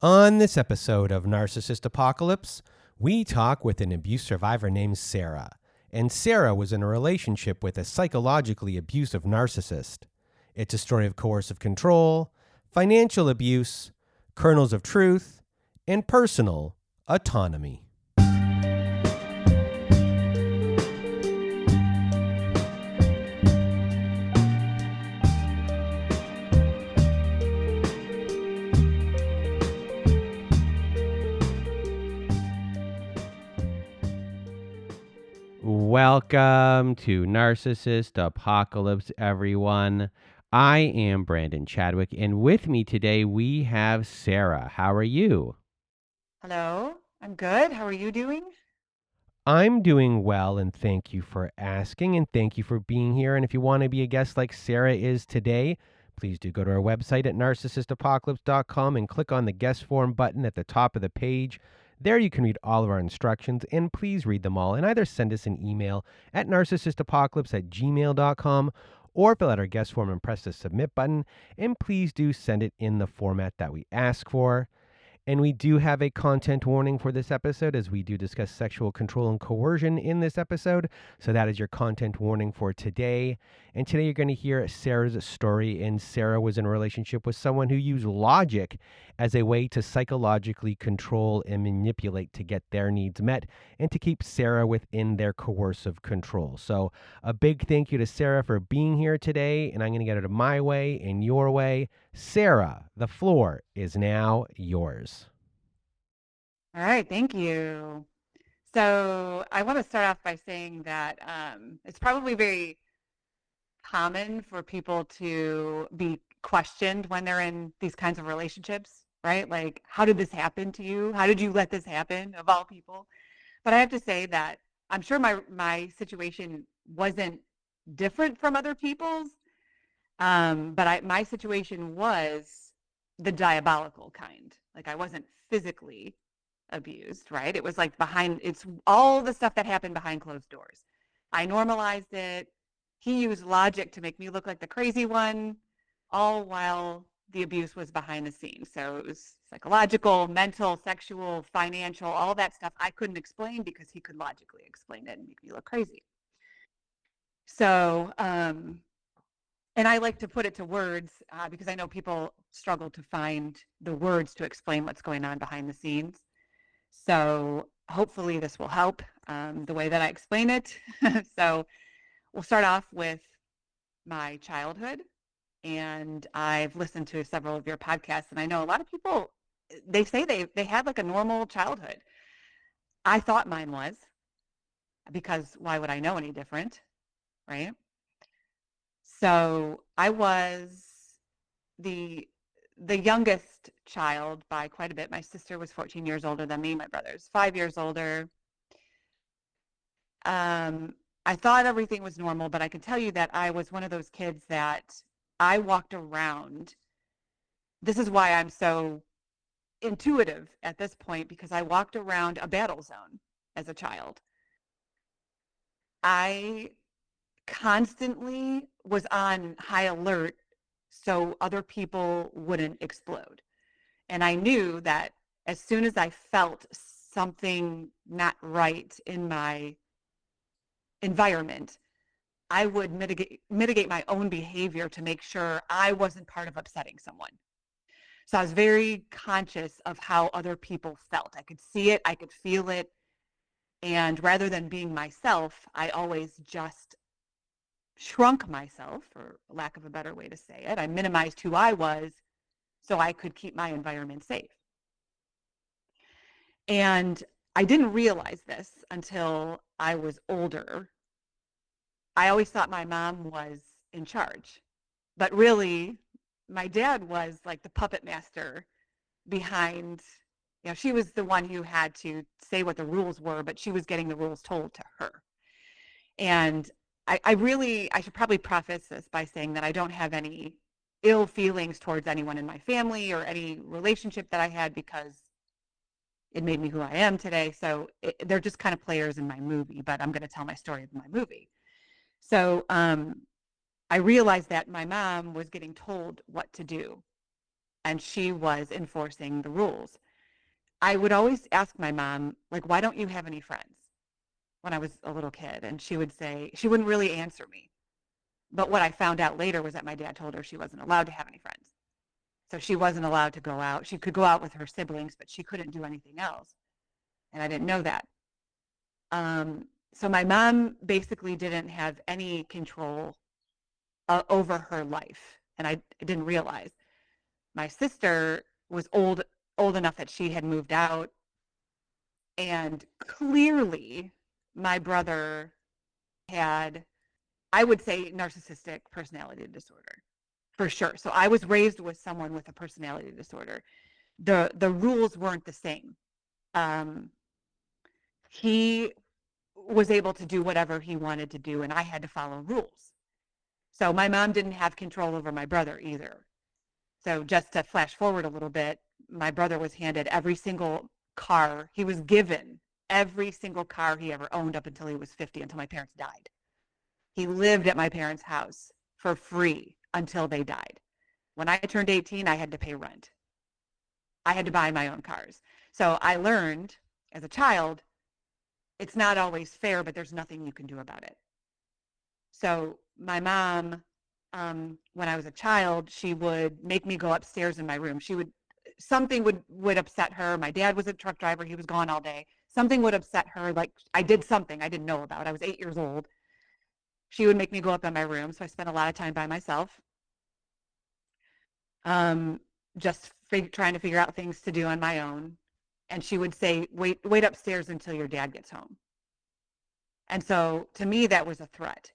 On this episode of Narcissist Apocalypse, we talk with an abuse survivor named Sarah. And Sarah was in a relationship with a psychologically abusive narcissist. It's a story of coercive control, financial abuse, kernels of truth, and personal autonomy. Welcome to Narcissist Apocalypse, everyone. I am Brandon Chadwick, and with me today we have Sarah. How are you? Hello, I'm good. How are you doing? I'm doing well, and thank you for asking, and thank you for being here. And if you want to be a guest like Sarah is today, please do go to our website at narcissistapocalypse.com and click on the guest form button at the top of the page. There you can read all of our instructions, and please read them all, and either send us an email at narcissistapocalypse@gmail.com or fill out our guest form and press the submit button, and please do send it in the format that we ask for. And we do have a content warning for this episode as we do discuss sexual control and coercion in this episode. So that is your content warning for today. And today you're going to hear Sarah's story. And Sarah was in a relationship with someone who used logic as a way to psychologically control and manipulate to get their needs met and to keep Sarah within their coercive control. So a big thank you to Sarah for being here today. And I'm going to get it my way and your way. Sarah, the floor is now yours. All right, thank you. So I want to start off by saying that it's probably very common for people to be questioned when they're in these kinds of relationships, right? Like, how did this happen to you? How did you let this happen, of all people? But I have to say that I'm sure my situation wasn't different from other people's, but my situation was the diabolical kind. Like, I wasn't physically abused, right? It was like it's all the stuff that happened behind closed doors. I normalized it. He used logic to make me look like the crazy one, all while the abuse was behind the scenes. So it was psychological, mental, sexual, financial, all that stuff I couldn't explain because he could logically explain it and make me look crazy. So, and I like to put it to words because I know people struggle to find the words to explain what's going on behind the scenes. So hopefully this will help the way that I explain it. So we'll start off with my childhood. And I've listened to several of your podcasts, and I know a lot of people, they say they had like a normal childhood. I thought mine was, because why would I know any different, right? So I was the the youngest child by quite a bit. My sister was 14 years older than me. My brother's 5 years older. I thought everything was normal, but I can tell you that I was one of those kids that I walked around. This is why I'm so intuitive at this point, because I walked around a battle zone as a child. I constantly was on high alert so other people wouldn't explode. And I knew that as soon as I felt something not right in my environment, I would mitigate my own behavior to make sure I wasn't part of upsetting someone. So I was very conscious of how other people felt. I could see it, I could feel it. And rather than being myself, I always just shrunk myself, for lack of a better way to say it. I minimized who I was so I could keep my environment safe. And I didn't realize this until I was older. I always thought my mom was in charge, but really my dad was like the puppet master behind, she was the one who had to say what the rules were, but she was getting the rules told to her. And I should probably preface this by saying that I don't have any ill feelings towards anyone in my family or any relationship that I had, because it made me who I am today. So they're just kind of players in my movie, but I'm going to tell my story of my movie. So I realized that my mom was getting told what to do. and she was enforcing the rules. I would always ask my mom, like, why don't you have any friends, when I was a little kid? And she would say, she wouldn't really answer me. But what I found out later was that my dad told her she wasn't allowed to have any friends. So she wasn't allowed to go out. She could go out with her siblings, but she couldn't do anything else. And I didn't know that. So my mom basically didn't have any control over her life. And I didn't realize. My sister was old enough that she had moved out. And clearly my brother had, I would say, narcissistic personality disorder, for sure. So I was raised with someone with a personality disorder. The rules weren't the same. He was able to do whatever he wanted to do, and I had to follow rules. So my mom didn't have control over my brother either. So just to flash forward a little bit, my brother was handed every single car. He was given every single car he ever owned up until he was 50, until my parents died. He lived at my parents' house for free until they died. When I turned 18, I had to pay rent. I had to buy my own cars. So I learned as a child, it's not always fair, but there's nothing you can do about it. So my mom, when I was a child, she would make me go upstairs in my room. Something would upset her. My dad was a truck driver. He was gone all day. Something would upset her, like I did something I didn't know about. I was 8 years old. She would make me go up in my room. So I spent a lot of time by myself, just trying to figure out things to do on my own. And she would say, wait upstairs until your dad gets home. And so to me, that was a threat.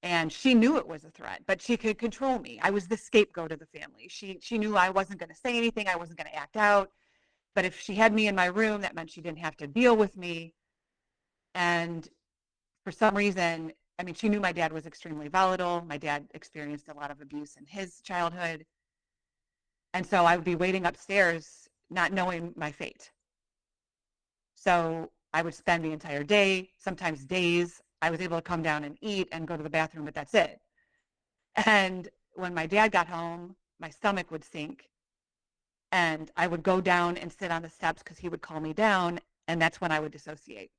And she knew it was a threat, but she could control me. I was the scapegoat of the family. She knew I wasn't going to say anything. I wasn't going to act out. But if she had me in my room, that meant she didn't have to deal with me. And for some reason, I mean, she knew my dad was extremely volatile. My dad experienced a lot of abuse in his childhood. And so I would be waiting upstairs, not knowing my fate. So I would spend the entire day, sometimes days. I was able to come down and eat and go to the bathroom, but that's it. And when my dad got home, my stomach would sink. And I would go down and sit on the steps because he would call me down, and that's when I would dissociate.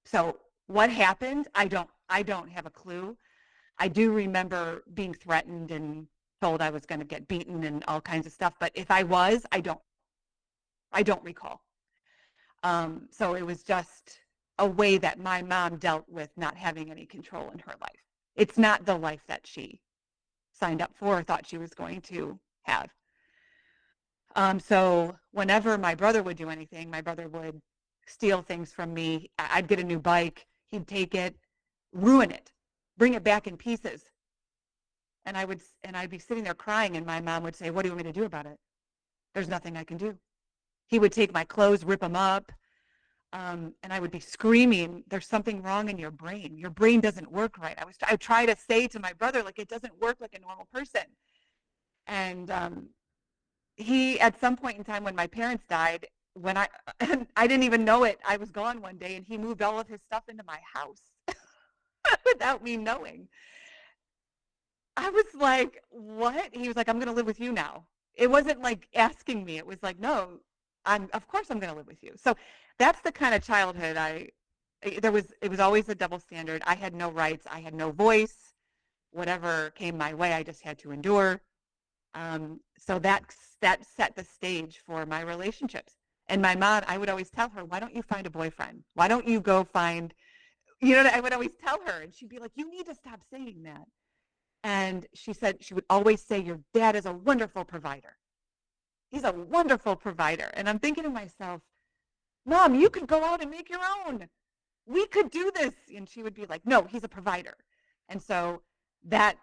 So what happened? I don't have a clue. I do remember being threatened and told I was going to get beaten and all kinds of stuff. But if I was, I don't recall. So it was just a way that my mom dealt with not having any control in her life. It's not the life that she signed up for or thought she was going to have. So whenever my brother would do anything, my brother would steal things from me. I'd get a new bike. He'd take it, ruin it, bring it back in pieces. And I'd be sitting there crying, and my mom would say, "What do you want me to do about it? There's nothing I can do." He would take my clothes, rip them up. And I would be screaming, "There's something wrong in your brain. Your brain doesn't work right." I would try to say to my brother, like, it doesn't work like a normal person. And he, at some point in time when my parents died, when I didn't even know it, I was gone one day, and he moved all of his stuff into my house without me knowing. I was like, what? He was like, "I'm going to live with you now." It wasn't like asking me. It was like, no, of course I'm going to live with you. So that's the kind of childhood it was always a double standard. I had no rights. I had no voice. Whatever came my way, I just had to endure. So that set the stage for my relationships. And my mom, I would always tell her, "Why don't you find a boyfriend? Why don't you go find," I would always tell her, and she'd be like, "You need to stop saying that." And she said, she would always say, "Your dad is a wonderful provider. He's a wonderful provider." And I'm thinking to myself, "Mom, you could go out and make your own. We could do this." And she would be like, "No, he's a provider." And so that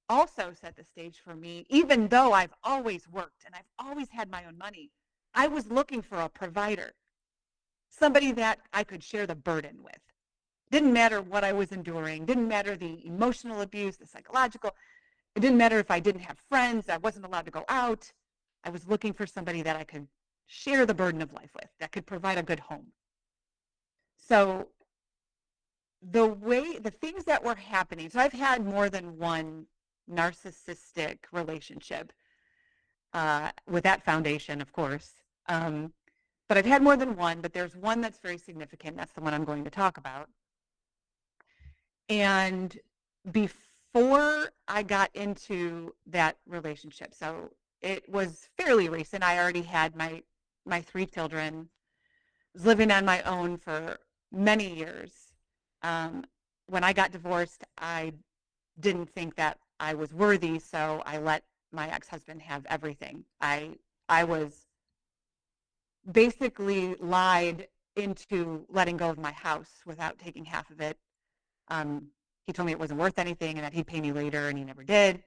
also set the stage for me. Even though I've always worked and I've always had my own money, I was looking for a provider, somebody that I could share the burden with. Didn't matter what I was enduring, didn't matter the emotional abuse, the psychological. It didn't matter if I didn't have friends, I wasn't allowed to go out. I was looking for somebody that I could share the burden of life with, that could provide a good home. So the things that were happening, so I've had more than one narcissistic relationship. with that foundation, of course. But I've had more than one, but there's one that's very significant. That's the one I'm going to talk about. And before I got into that relationship, so it was fairly recent. I already had my 3 children, was living on my own for many years. When I got divorced, I didn't think that I was worthy, so I let my ex-husband have everything. I was basically lied into letting go of my house without taking half of it. He told me it wasn't worth anything and that he'd pay me later, and he never did.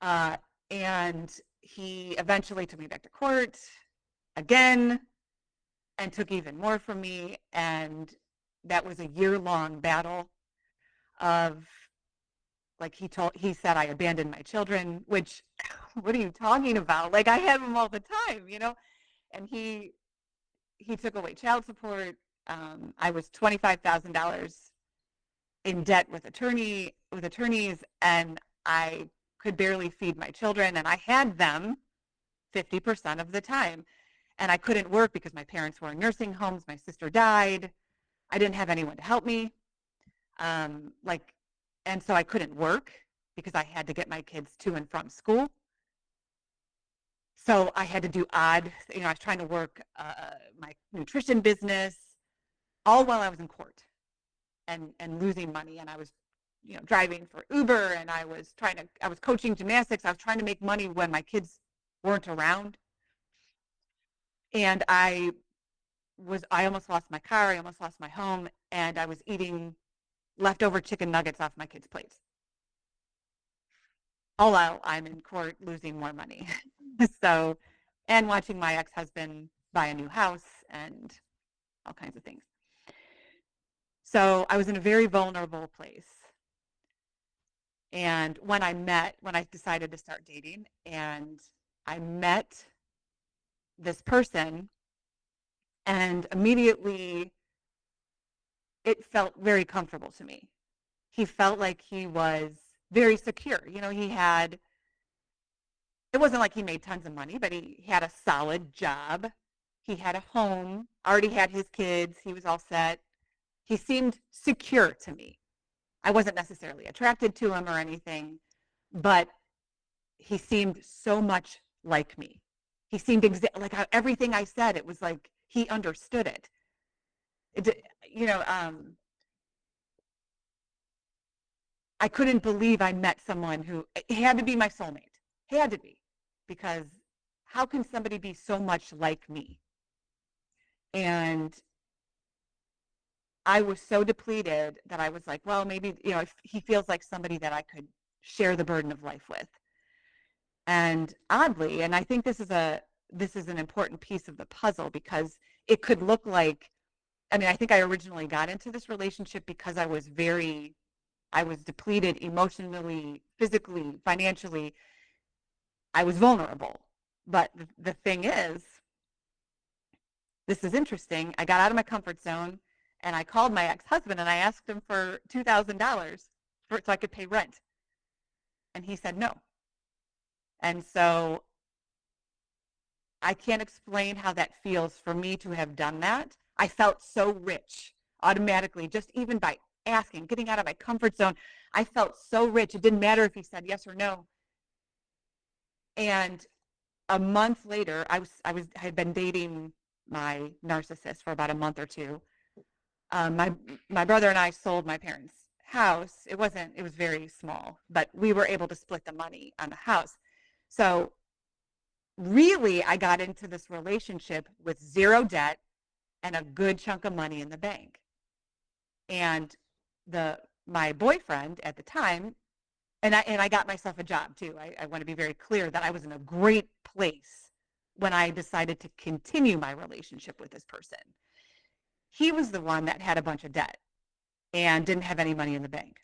And he eventually took me back to court again and took even more from me. And that was a year-long battle of, like, he said I abandoned my children, which, what are you talking about? Like, I have them all the time, you know? And he took away child support. I was $25,000 in debt with attorneys, and I could barely feed my children, and I had them 50% of the time. And I couldn't work because my parents were in nursing homes. My sister died. I didn't have anyone to help me. And so I couldn't work because I had to get my kids to and from school. So I had to do odd, I was trying to work my nutrition business all while I was in court and losing money. And I was, driving for Uber, and I was coaching gymnastics. I was trying to make money when my kids weren't around. And I almost lost my car. I almost lost my home, and I was eating leftover chicken nuggets off my kids' plates, all while I'm in court losing more money. So, and watching my ex-husband buy a new house and all kinds of things. So I was in a very vulnerable place. And when I decided to start dating, and I met this person, and immediately it felt very comfortable to me. He felt like he was very secure. It wasn't like he made tons of money, but he had a solid job. He had a home, already had his kids. He was all set. He seemed secure to me. I wasn't necessarily attracted to him or anything, but he seemed so much like me. He seemed like everything I said, it was like he understood it. I couldn't believe I met someone who had to be my soulmate. Had to be, because how can somebody be so much like me? And I was so depleted that I was like, well, maybe, if he feels like somebody that I could share the burden of life with. And oddly, and I think this is an important piece of the puzzle, because it could look like, I think I originally got into this relationship because I was depleted emotionally, physically, financially. I was vulnerable. But the thing is, this is interesting. I got out of my comfort zone, and I called my ex-husband, and I asked him for $2,000 so I could pay rent. And he said no. And so I can't explain how that feels for me to have done that. I felt so rich automatically, just even by asking, getting out of my comfort zone. I felt so rich. It didn't matter if he said yes or no. And a month later, I had been dating my narcissist for about a month or two. My brother and I sold my parents' house. It was very small, but we were able to split the money on the house. So really, I got into this relationship with zero debt and a good chunk of money in the bank. And my boyfriend at the time, and I got myself a job too. I want to be very clear that I was in a great place when I decided to continue my relationship with this person. He was the one that had a bunch of debt and didn't have any money in the bank.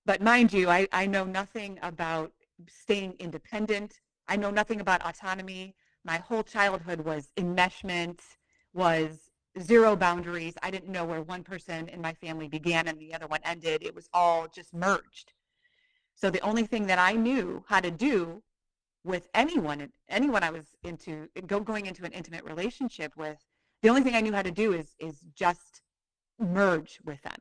But mind you, I know nothing about staying independent. I know nothing about autonomy. My whole childhood was enmeshment, was zero boundaries. I didn't know where one person in my family began and the other one ended. It was all just merged. So the only thing that I knew how to do with anyone I was going into an intimate relationship with. The only thing I knew how to do is just merge with them,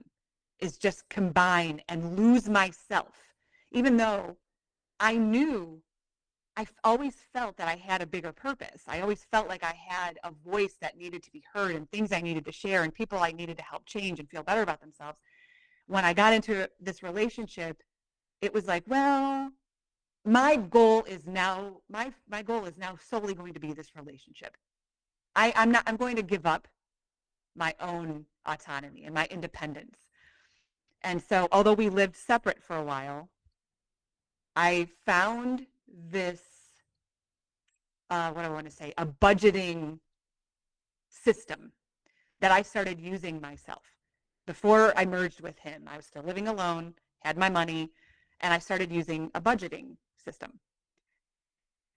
is just combine and lose myself, even though I knew I always felt that I had a bigger purpose. I always felt like I had a voice that needed to be heard and things I needed to share and people I needed to help change and feel better about themselves. When I got into this relationship, it was like, well, my goal is now solely going to be this relationship. I'm going to give up my own autonomy and my independence. And so although we lived separate for a while, I found this what do I want to say, a budgeting system that I started using myself. Before I merged with him, I was still living alone, had my money, and I started using a budgeting system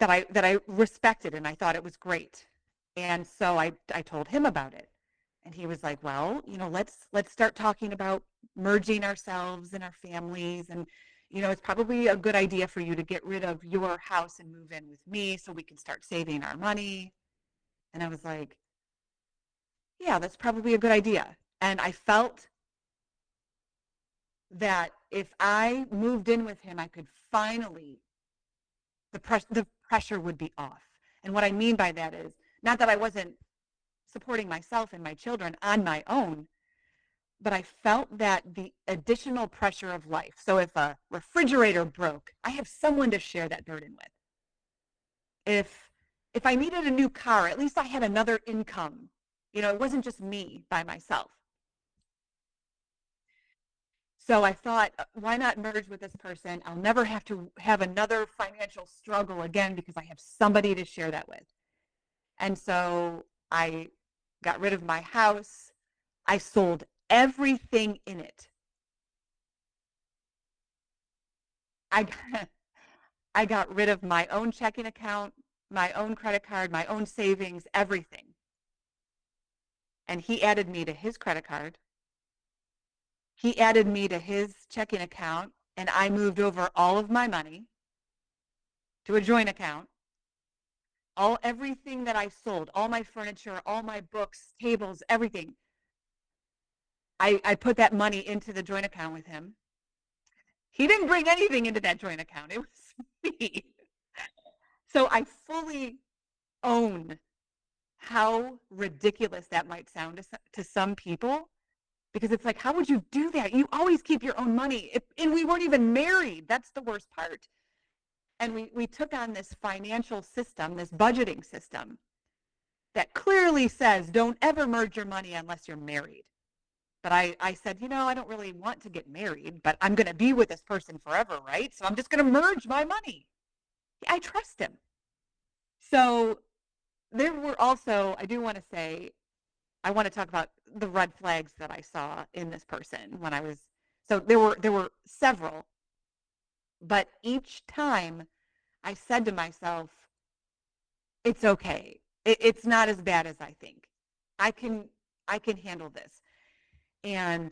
that I respected and I thought it was great. And so I told him about it. And he was like, well, let's start talking about merging ourselves and our families. And, it's probably a good idea for you to get rid of your house and move in with me so we can start saving our money. And I was like, yeah, that's probably a good idea. And I felt that if I moved in with him, I could finally, the pressure would be off. And what I mean by that is not that I wasn't supporting myself and my children on my own, but I felt that the additional pressure of life. So if a refrigerator broke, I have someone to share that burden with. If I needed a new car, at least I had another income. It wasn't just me by myself. So I thought, why not merge with this person? I'll never have to have another financial struggle again because I have somebody to share that with. And so I got rid of my house. I sold everything in it. I got rid of my own checking account, my own credit card, my own savings, everything. And he added me to his credit card. He added me to his checking account, and I moved over all of my money to a joint account. Everything that I sold, all my furniture, all my books, tables, everything, I put that money into the joint account with him. He didn't bring anything into that joint account. It was me. So I fully own how ridiculous that might sound to some people, because it's like, how would you do that? You always keep your own money. And we weren't even married. That's the worst part. And we took on this financial system, this budgeting system that clearly says don't ever merge your money unless you're married. But I said, I don't really want to get married, but I'm going to be with this person forever, right? So I'm just going to merge my money. I trust him. So there were also, I do want to say, I want to talk about the red flags that I saw in this person when I was, so there were several, but each time I said to myself, it's okay. It's not as bad as I think. I can handle this. And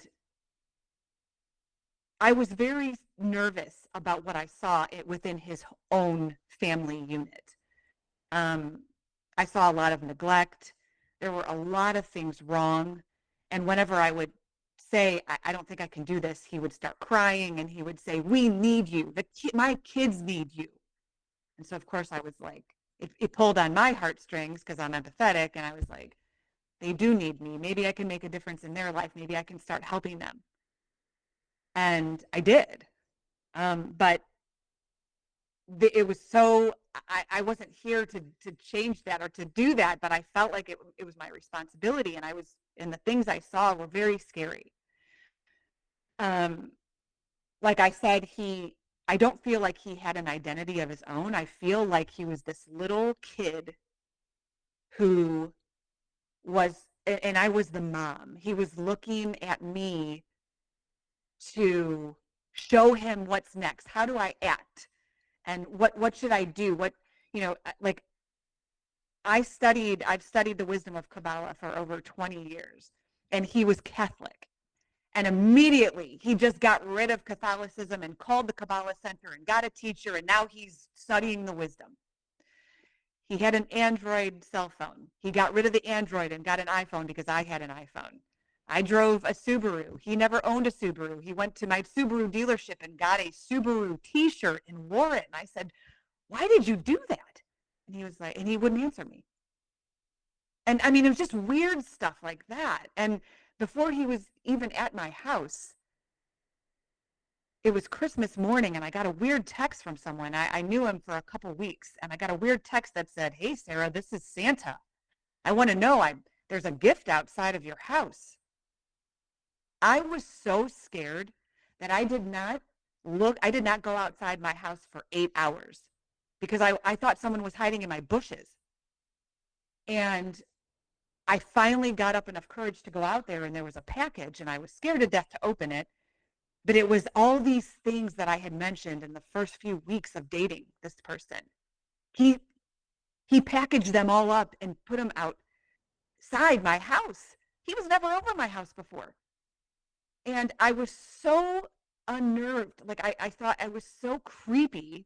I was very nervous about what I saw within his own family unit. I saw a lot of neglect. There were a lot of things wrong. And whenever I would say, I don't think I can do this, he would start crying and he would say, we need you. My kids need you. And so, of course, I was like, it pulled on my heartstrings because I'm empathetic. And I was like, they do need me. Maybe I can make a difference in their life. Maybe I can start helping them. And I did. But it was so, I wasn't here to change that or to do that, but I felt like it was my responsibility, and the things I saw were very scary. Like I said, I don't feel like he had an identity of his own. I feel like he was this little kid who was, and I was the mom. He was looking at me to show him what's next. How do I act? And what should I do? Like I've studied the wisdom of Kabbalah for over 20 years, and he was Catholic. And immediately he just got rid of Catholicism and called the Kabbalah Center and got a teacher, and now he's studying the wisdom. He had an Android cell phone. He got rid of the Android and got an iPhone because I had an iPhone. I drove a Subaru. He never owned a Subaru. He went to my Subaru dealership and got a Subaru t-shirt and wore it. And I said, why did you do that? And he was like, and he wouldn't answer me. And I mean, it was just weird stuff like that. And before he was even at my house, it was Christmas morning, and I got a weird text from someone. I knew him for a couple weeks, and I got a weird text that said, hey, Sarah, this is Santa. I want to know, there's a gift outside of your house. I was so scared that I did not go outside my house for 8 hours because I thought someone was hiding in my bushes. And I finally got up enough courage to go out there, and there was a package, and I was scared to death to open it. But it was all these things that I had mentioned in the first few weeks of dating this person. He packaged them all up and put them outside my house. He was never over my house before. And I was so unnerved. Like I thought I was so creepy.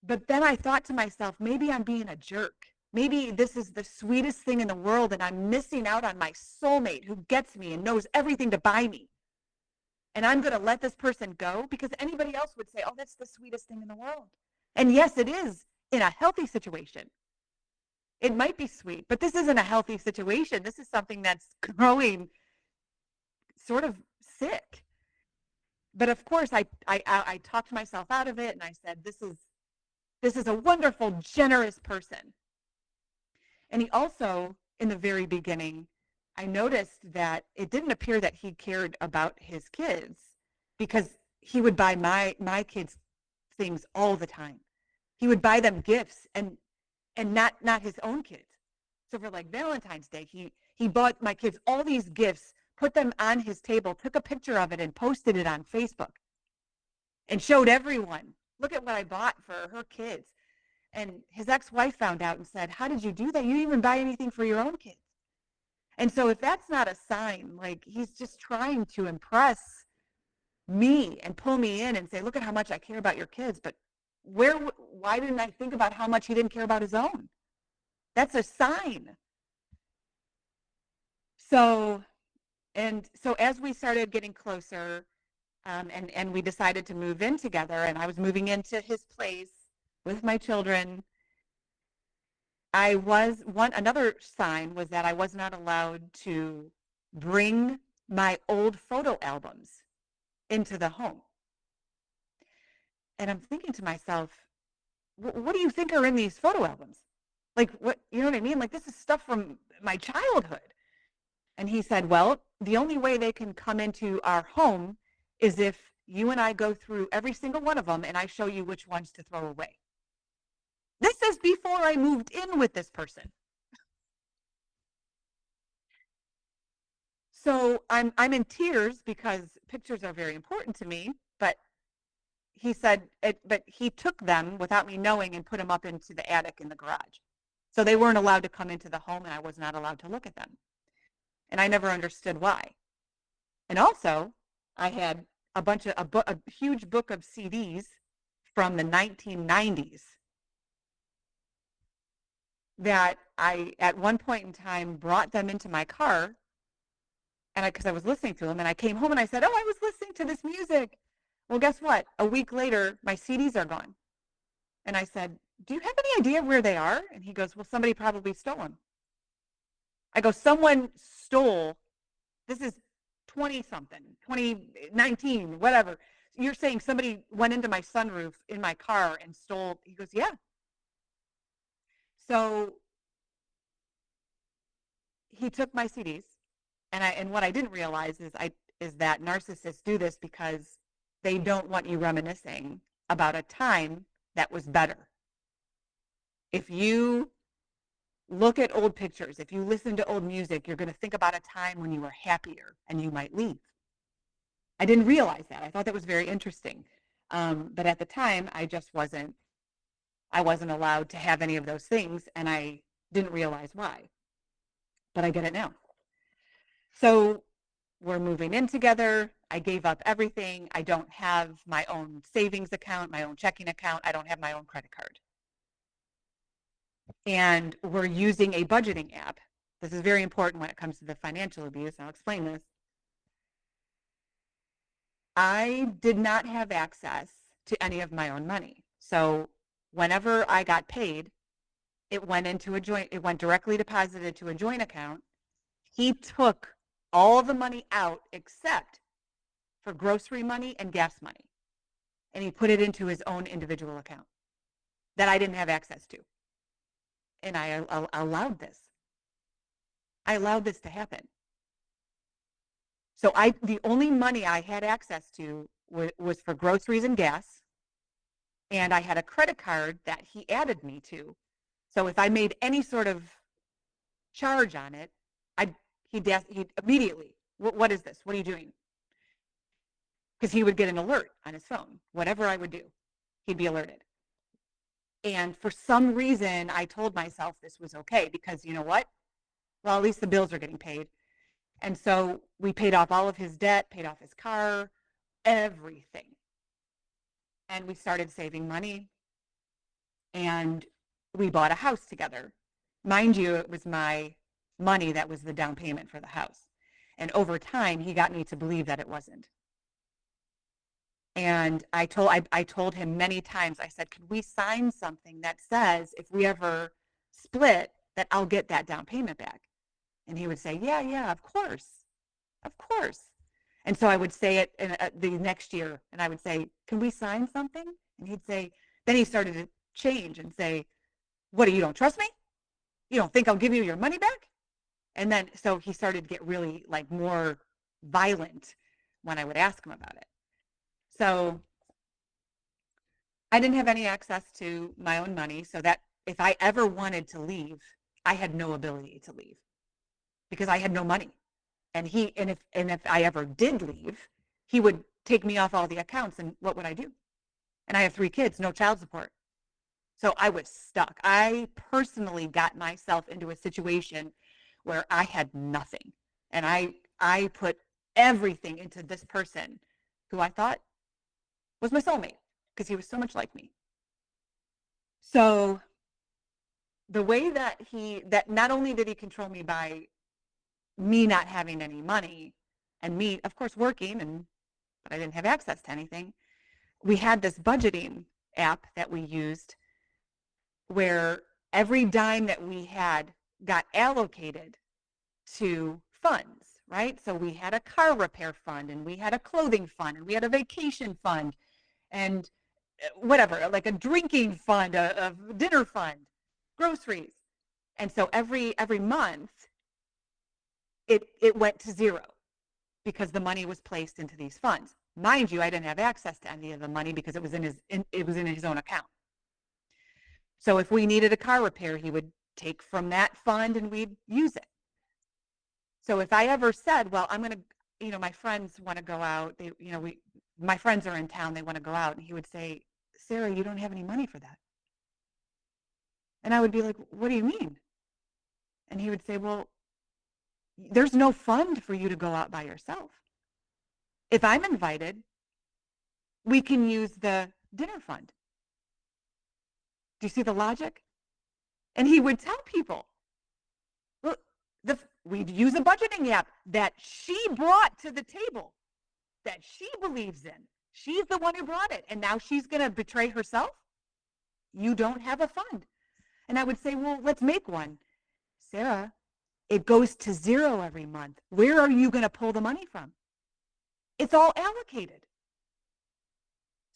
But then I thought to myself, maybe I'm being a jerk. Maybe this is the sweetest thing in the world, and I'm missing out on my soulmate who gets me and knows everything to buy me. And I'm going to let this person go because anybody else would say, oh, that's the sweetest thing in the world. And yes, it is in a healthy situation. It might be sweet, but this isn't a healthy situation. This is something that's growing sort of sick. But of course, I talked myself out of it, and I said, this is a wonderful, generous person. And he also, in the very beginning, I noticed that it didn't appear that he cared about his kids because he would buy my kids things all the time. He would buy them gifts and not his own kids. So for like Valentine's Day, he bought my kids all these gifts, put them on his table, took a picture of it and posted it on Facebook and showed everyone, look at what I bought for her kids. And his ex-wife found out and said, how did you do that? You didn't even buy anything for your own kids. And so if that's not a sign, like he's just trying to impress me and pull me in and say, look at how much I care about your kids. But why didn't I think about how much he didn't care about his own? That's a sign. So as we started getting closer and we decided to move in together, and I was moving into his place with my children, another sign was that I was not allowed to bring my old photo albums into the home. And I'm thinking to myself, what do you think are in these photo albums? Like, what, you know what I mean? Like, this is stuff from my childhood. And he said, well, the only way they can come into our home is if you and I go through every single one of them and I show you which ones to throw away. This is before I moved in with this person. So I'm in tears because pictures are very important to me, but he said, but he took them without me knowing and put them up into the attic in the garage. So they weren't allowed to come into the home, and I was not allowed to look at them. And I never understood why. And also, I had a huge book of CDs from the 1990s that I, at one point in time, brought them into my car, and because I was listening to them, and I came home and I said, oh, I was listening to this music. Well, guess what? A week later, my CDs are gone. And I said, do you have any idea where they are? And he goes, well, somebody probably stole them. I go, someone stole, this is 20-something, 2019, whatever. You're saying somebody went into my sunroof in my car and stole? He goes, yeah. So he took my CDs, and what I didn't realize is that narcissists do this because they don't want you reminiscing about a time that was better. If you look at old pictures, if you listen to old music, you're going to think about a time when you were happier and you might leave. I didn't realize that. I thought that was very interesting. But at the time, I wasn't allowed to have any of those things, and I didn't realize why. But I get it now. So we're moving in together. I gave up everything. I don't have my own savings account, my own checking account. I don't have my own credit card. And we're using a budgeting app. This is very important when it comes to the financial abuse. I'll explain this. I did not have access to any of my own money. So whenever I got paid, it went directly deposited to a joint account. He took all the money out except for grocery money and gas money. And he put it into his own individual account that I didn't have access to. And I allowed this. I allowed this to happen. So the only money I had access to was for groceries and gas. And I had a credit card that he added me to. So if I made any sort of charge on it, he'd immediately, what is this? What are you doing? Because he would get an alert on his phone. Whatever I would do, he'd be alerted. And for some reason, I told myself this was okay because you know what? Well, at least the bills are getting paid. And so we paid off all of his debt, paid off his car, everything. And we started saving money. And we bought a house together. Mind you, it was my money that was the down payment for the house. And over time, he got me to believe that it wasn't. And I told him many times, I said, could we sign something that says if we ever split, that I'll get that down payment back? And he would say, yeah, of course. And so I would say it in the next year, and I would say, can we sign something? And he'd say, then he started to change and say, what, you don't trust me? You don't think I'll give you your money back? And then, so he started to get really like more violent when I would ask him about it. So I didn't have any access to my own money, so that if I ever wanted to leave, I had no ability to leave because I had no money. And if I ever did leave, he would take me off all the accounts, and what would I do? And I have 3 kids, no child support. So I was stuck. I personally got myself into a situation where I had nothing. And I put everything into this person who I thought was my soulmate because he was so much like me. So the way that not only did he control me by me not having any money and me, of course, working, but I didn't have access to anything. We had this budgeting app that we used where every dime that we had got allocated to funds, right? So we had a car repair fund, and we had a clothing fund, and we had a vacation fund, and whatever, like a drinking fund, a dinner fund, groceries. And so every month, it went to zero because the money was placed into these funds. Mind you, I didn't have access to any of the money because it was in his own account. So if we needed a car repair, he would take from that fund and we'd use it. So if I ever said, well, I'm going to, my friends want to go out, my friends are in town, they want to go out, and he would say, Sarah, you don't have any money for that. And I would be like, what do you mean? And he would say, well, there's no fund for you to go out by yourself. If I'm invited, we can use the dinner fund. Do you see the logic? And he would tell people, look, we'd use a budgeting app that she brought to the table, that she believes in. She's the one who brought it, and now she's going to betray herself? You don't have a fund. And I would say, well, let's make one. Sarah, it goes to zero every month. Where are you going to pull the money from? It's all allocated.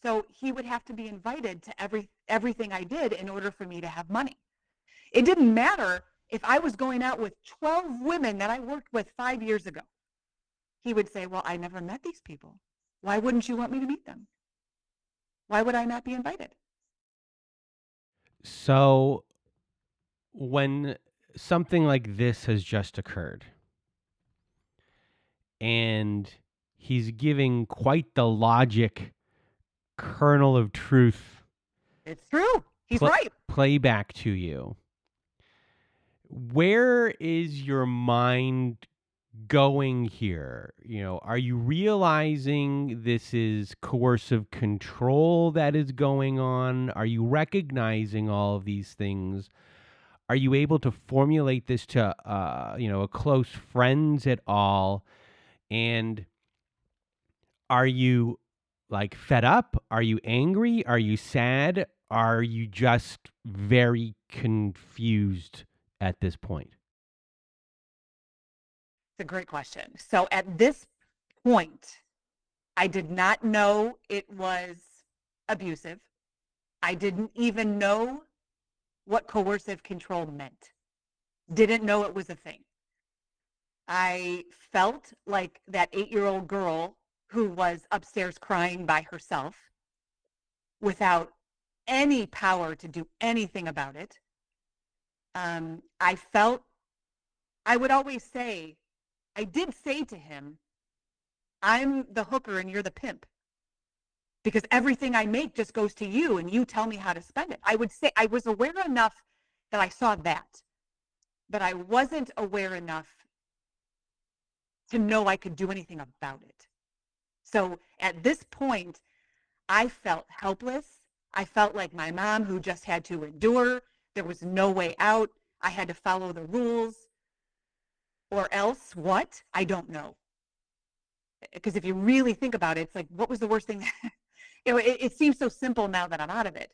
So he would have to be invited to everything I did in order for me to have money. It didn't matter if I was going out with 12 women that I worked with 5 years ago. He would say, well, I never met these people. Why wouldn't you want me to meet them? Why would I not be invited? So when something like this has just occurred and he's giving quite the logic kernel of truth, it's true. He's right. Playback to you. Where is your mind going here? Are you realizing this is coercive control that is going on? Are you recognizing all of these things? Are you able to formulate this to, a close friends at all? And are you like fed up? Are you angry? Are you sad? Are you just very confused at this point? It's a great question. So at this point, I did not know it was abusive. I didn't even know what coercive control meant. Didn't know it was a thing. I felt like that 8-year-old girl who was upstairs crying by herself without any power to do anything about it. I felt, I would always say, I did say to him, I'm the hooker and you're the pimp, because everything I make just goes to you and you tell me how to spend it. I would say I was aware enough that I saw that, but I wasn't aware enough to know I could do anything about it. So at this point, I felt helpless. I felt like my mom who just had to endure. There was no way out. I had to follow the rules, or else what? I don't know. Because if you really think about it, it's like, what was the worst thing? It seems so simple now that I'm out of it.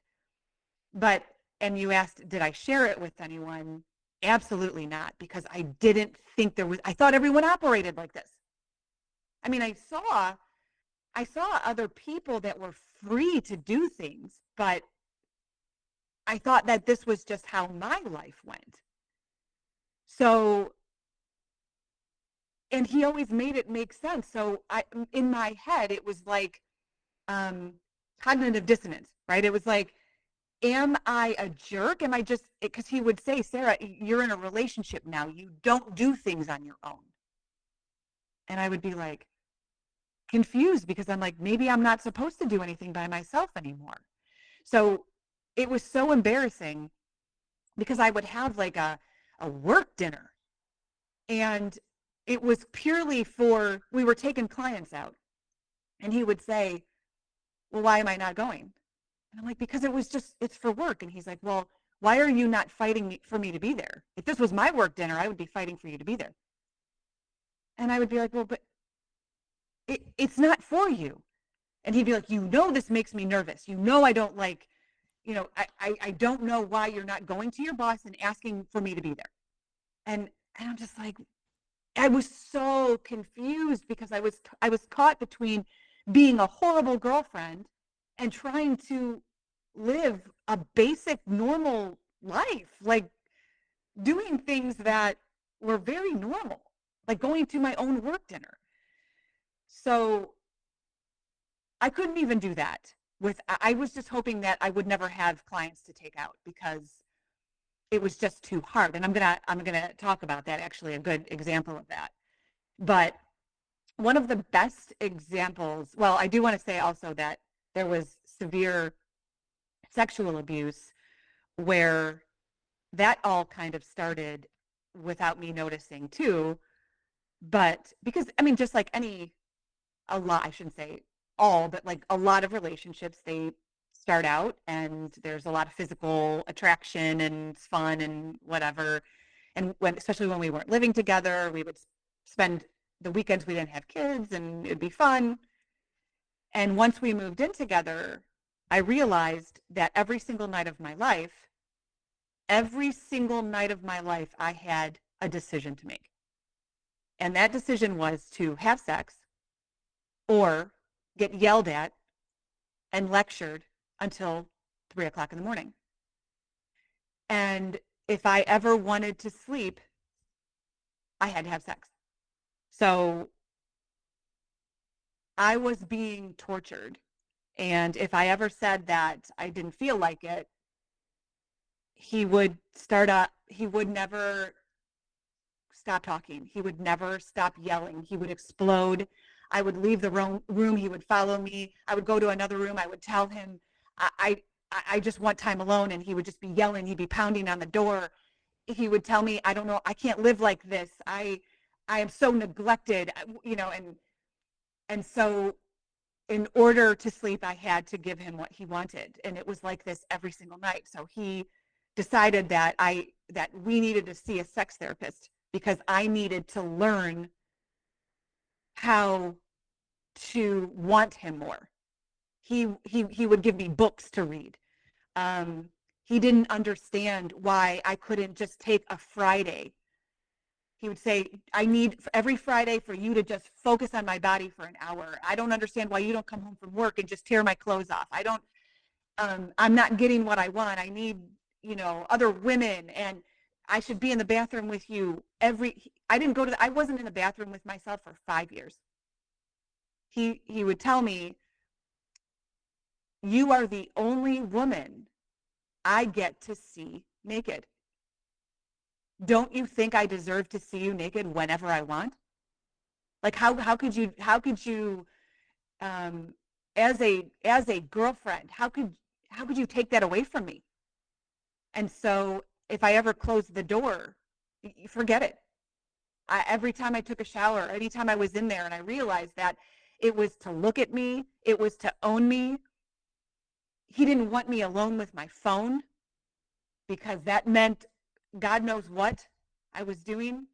But, and you asked, did I share it with anyone? Absolutely not, because I didn't think there was, I thought everyone operated like this. I mean, I saw other people that were free to do things, but I thought that this was just how my life went. So, and he always made it make sense. So in my head, it was like cognitive dissonance, right? It was like, am I a jerk? Am I just, because he would say, Sarah, you're in a relationship now. You don't do things on your own. And I would be like confused, because I'm like, maybe I'm not supposed to do anything by myself anymore. So it was so embarrassing, because I would have like a work dinner, and it was purely for, we were taking clients out, and he would say, well, why am I not going? And I'm like, because it's for work. And he's like, well, why are you not fighting for me to be there? If this was my work dinner, I would be fighting for you to be there. And I would be like, well, but it's not for you. And he'd be like, this makes me nervous. I don't like, I don't know why you're not going to your boss and asking for me to be there. And I'm just like, I was so confused, because I was caught between being a horrible girlfriend and trying to live a basic normal life, like doing things that were very normal, like going to my own work dinner. So I couldn't even do that. I was just hoping that I would never have clients to take out, because it was just too hard. And I'm gonna talk about that, actually, a good example of that. But one of the best examples, well, I do want to say also that there was severe sexual abuse where that all kind of started without me noticing too. But because, I mean, just like a lot, I shouldn't say all, but like a lot of relationships, they start out and there's a lot of physical attraction and it's fun and whatever. And especially when we weren't living together, we would spend the weekends, we didn't have kids, and it'd be fun. And once we moved in together, I realized that every single night of my life, I had a decision to make. And that decision was to have sex or get yelled at and lectured until 3 o'clock in the morning. And if I ever wanted to sleep, I had to have sex. So I was being tortured. And if I ever said that I didn't feel like it, he would never stop talking. He would never stop yelling. He would explode. I would leave the room. He would follow me. I would go to another room. I would tell him, I just want time alone. And he would just be yelling. He'd be pounding on the door. He would tell me, I don't know, I can't live like this. I am so neglected, and so in order to sleep, I had to give him what he wanted. And it was like this every single night. So he decided that we needed to see a sex therapist because I needed to learn how to want him more. He would give me books to read. He didn't understand why I couldn't just take a Friday. He would say, I need every Friday for you to just focus on my body for an hour. I don't understand why you don't come home from work and just tear my clothes off. I'm not getting what I want. I need, other women, and I should be in the bathroom with you I wasn't in the bathroom with myself for 5 years. He would tell me, you are the only woman I get to see naked. Don't you think I deserve to see you naked whenever I want? Like, how could you as a girlfriend, how could you take that away from me? And so if I ever closed the door, forget it. Every time I took a shower, anytime I was in there, and I realized that it was to look at me, it was to own me. He didn't want me alone with my phone because that meant God knows what I was doing.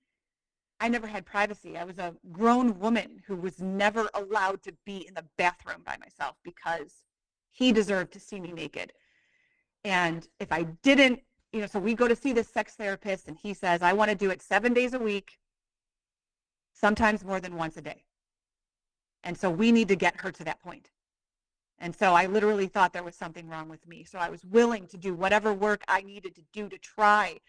I never had privacy. I was a grown woman who was never allowed to be in the bathroom by myself because he deserved to see me naked. And if I didn't, so we go to see this sex therapist, and he says, I want to do it 7 days a week, sometimes more than once a day. And so we need to get her to that point. And so I literally thought there was something wrong with me. So I was willing to do whatever work I needed to do to try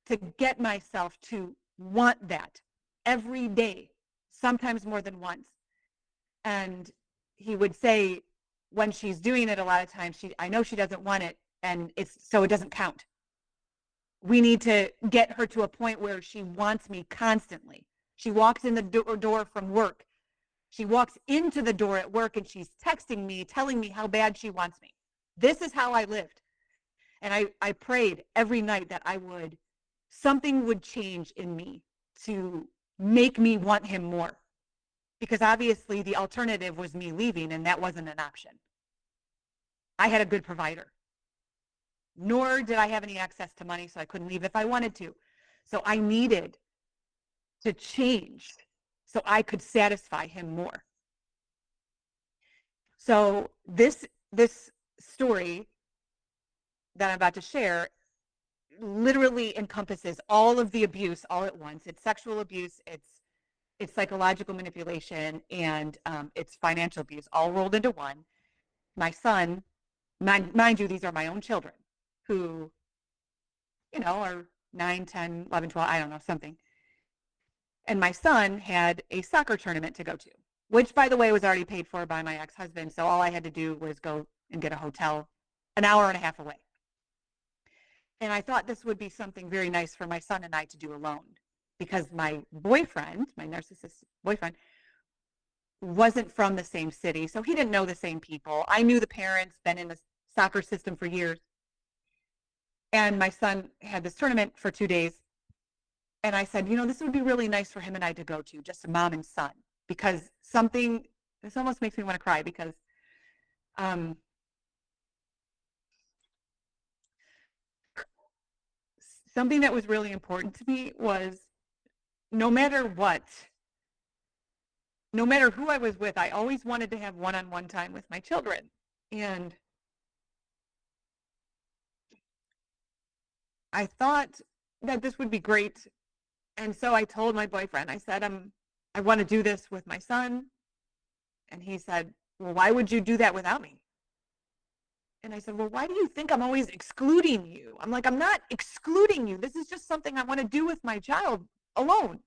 to get myself to want that every day, sometimes more than once. And he would say, when she's doing it, a lot of times I know she doesn't want it, and it doesn't count. We need to get her to a point where she wants me constantly. She walks in the door from work. She walks into the door at work, and she's texting me, telling me how bad she wants me. This is how I lived. And I prayed every night that something would change in me to make me want him more. Because obviously the alternative was me leaving, and that wasn't an option. I had a good provider. Nor did I have any access to money, so I couldn't leave if I wanted to. So I needed to change so I could satisfy him more. So this story that I'm about to share literally encompasses all of the abuse all at once. It's sexual abuse, it's psychological manipulation, and it's financial abuse all rolled into one. My son, mind you, these are my own children who, are 9, 10, 11, 12, I don't know, something. And my son had a soccer tournament to go to, which, by the way, was already paid for by my ex-husband. So all I had to do was go and get a hotel an hour and a half away. And I thought this would be something very nice for my son and I to do alone, because my boyfriend, my narcissist boyfriend, wasn't from the same city. So he didn't know the same people. I knew the parents, been in the soccer system for years. And my son had this tournament for 2 days. And I said, this would be really nice for him and I to go to, just a mom and son, because this almost makes me want to cry, because something that was really important to me was no matter who I was with, I always wanted to have one-on-one time with my children. And I thought that this would be great. And so I told my boyfriend, I said, I want to do this with my son. And he said, well, why would you do that without me? And I said, well, why do you think I'm always excluding you? I'm like, I'm not excluding you. This is just something I want to do with my child alone.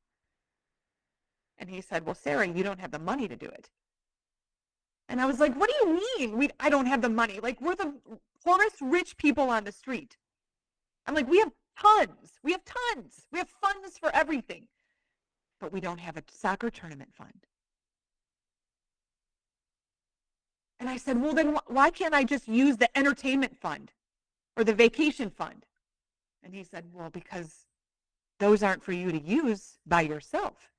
And he said, well, Sarah, you don't have the money to do it. And I was like, what do you mean I don't have the money? Like, we're the poorest rich people on the street. I'm like, we have tons. We have tons. We have funds for everything. But we don't have a soccer tournament fund. And I said, well, then why can't I just use the entertainment fund or the vacation fund? And he said, well, because those aren't for you to use by yourself.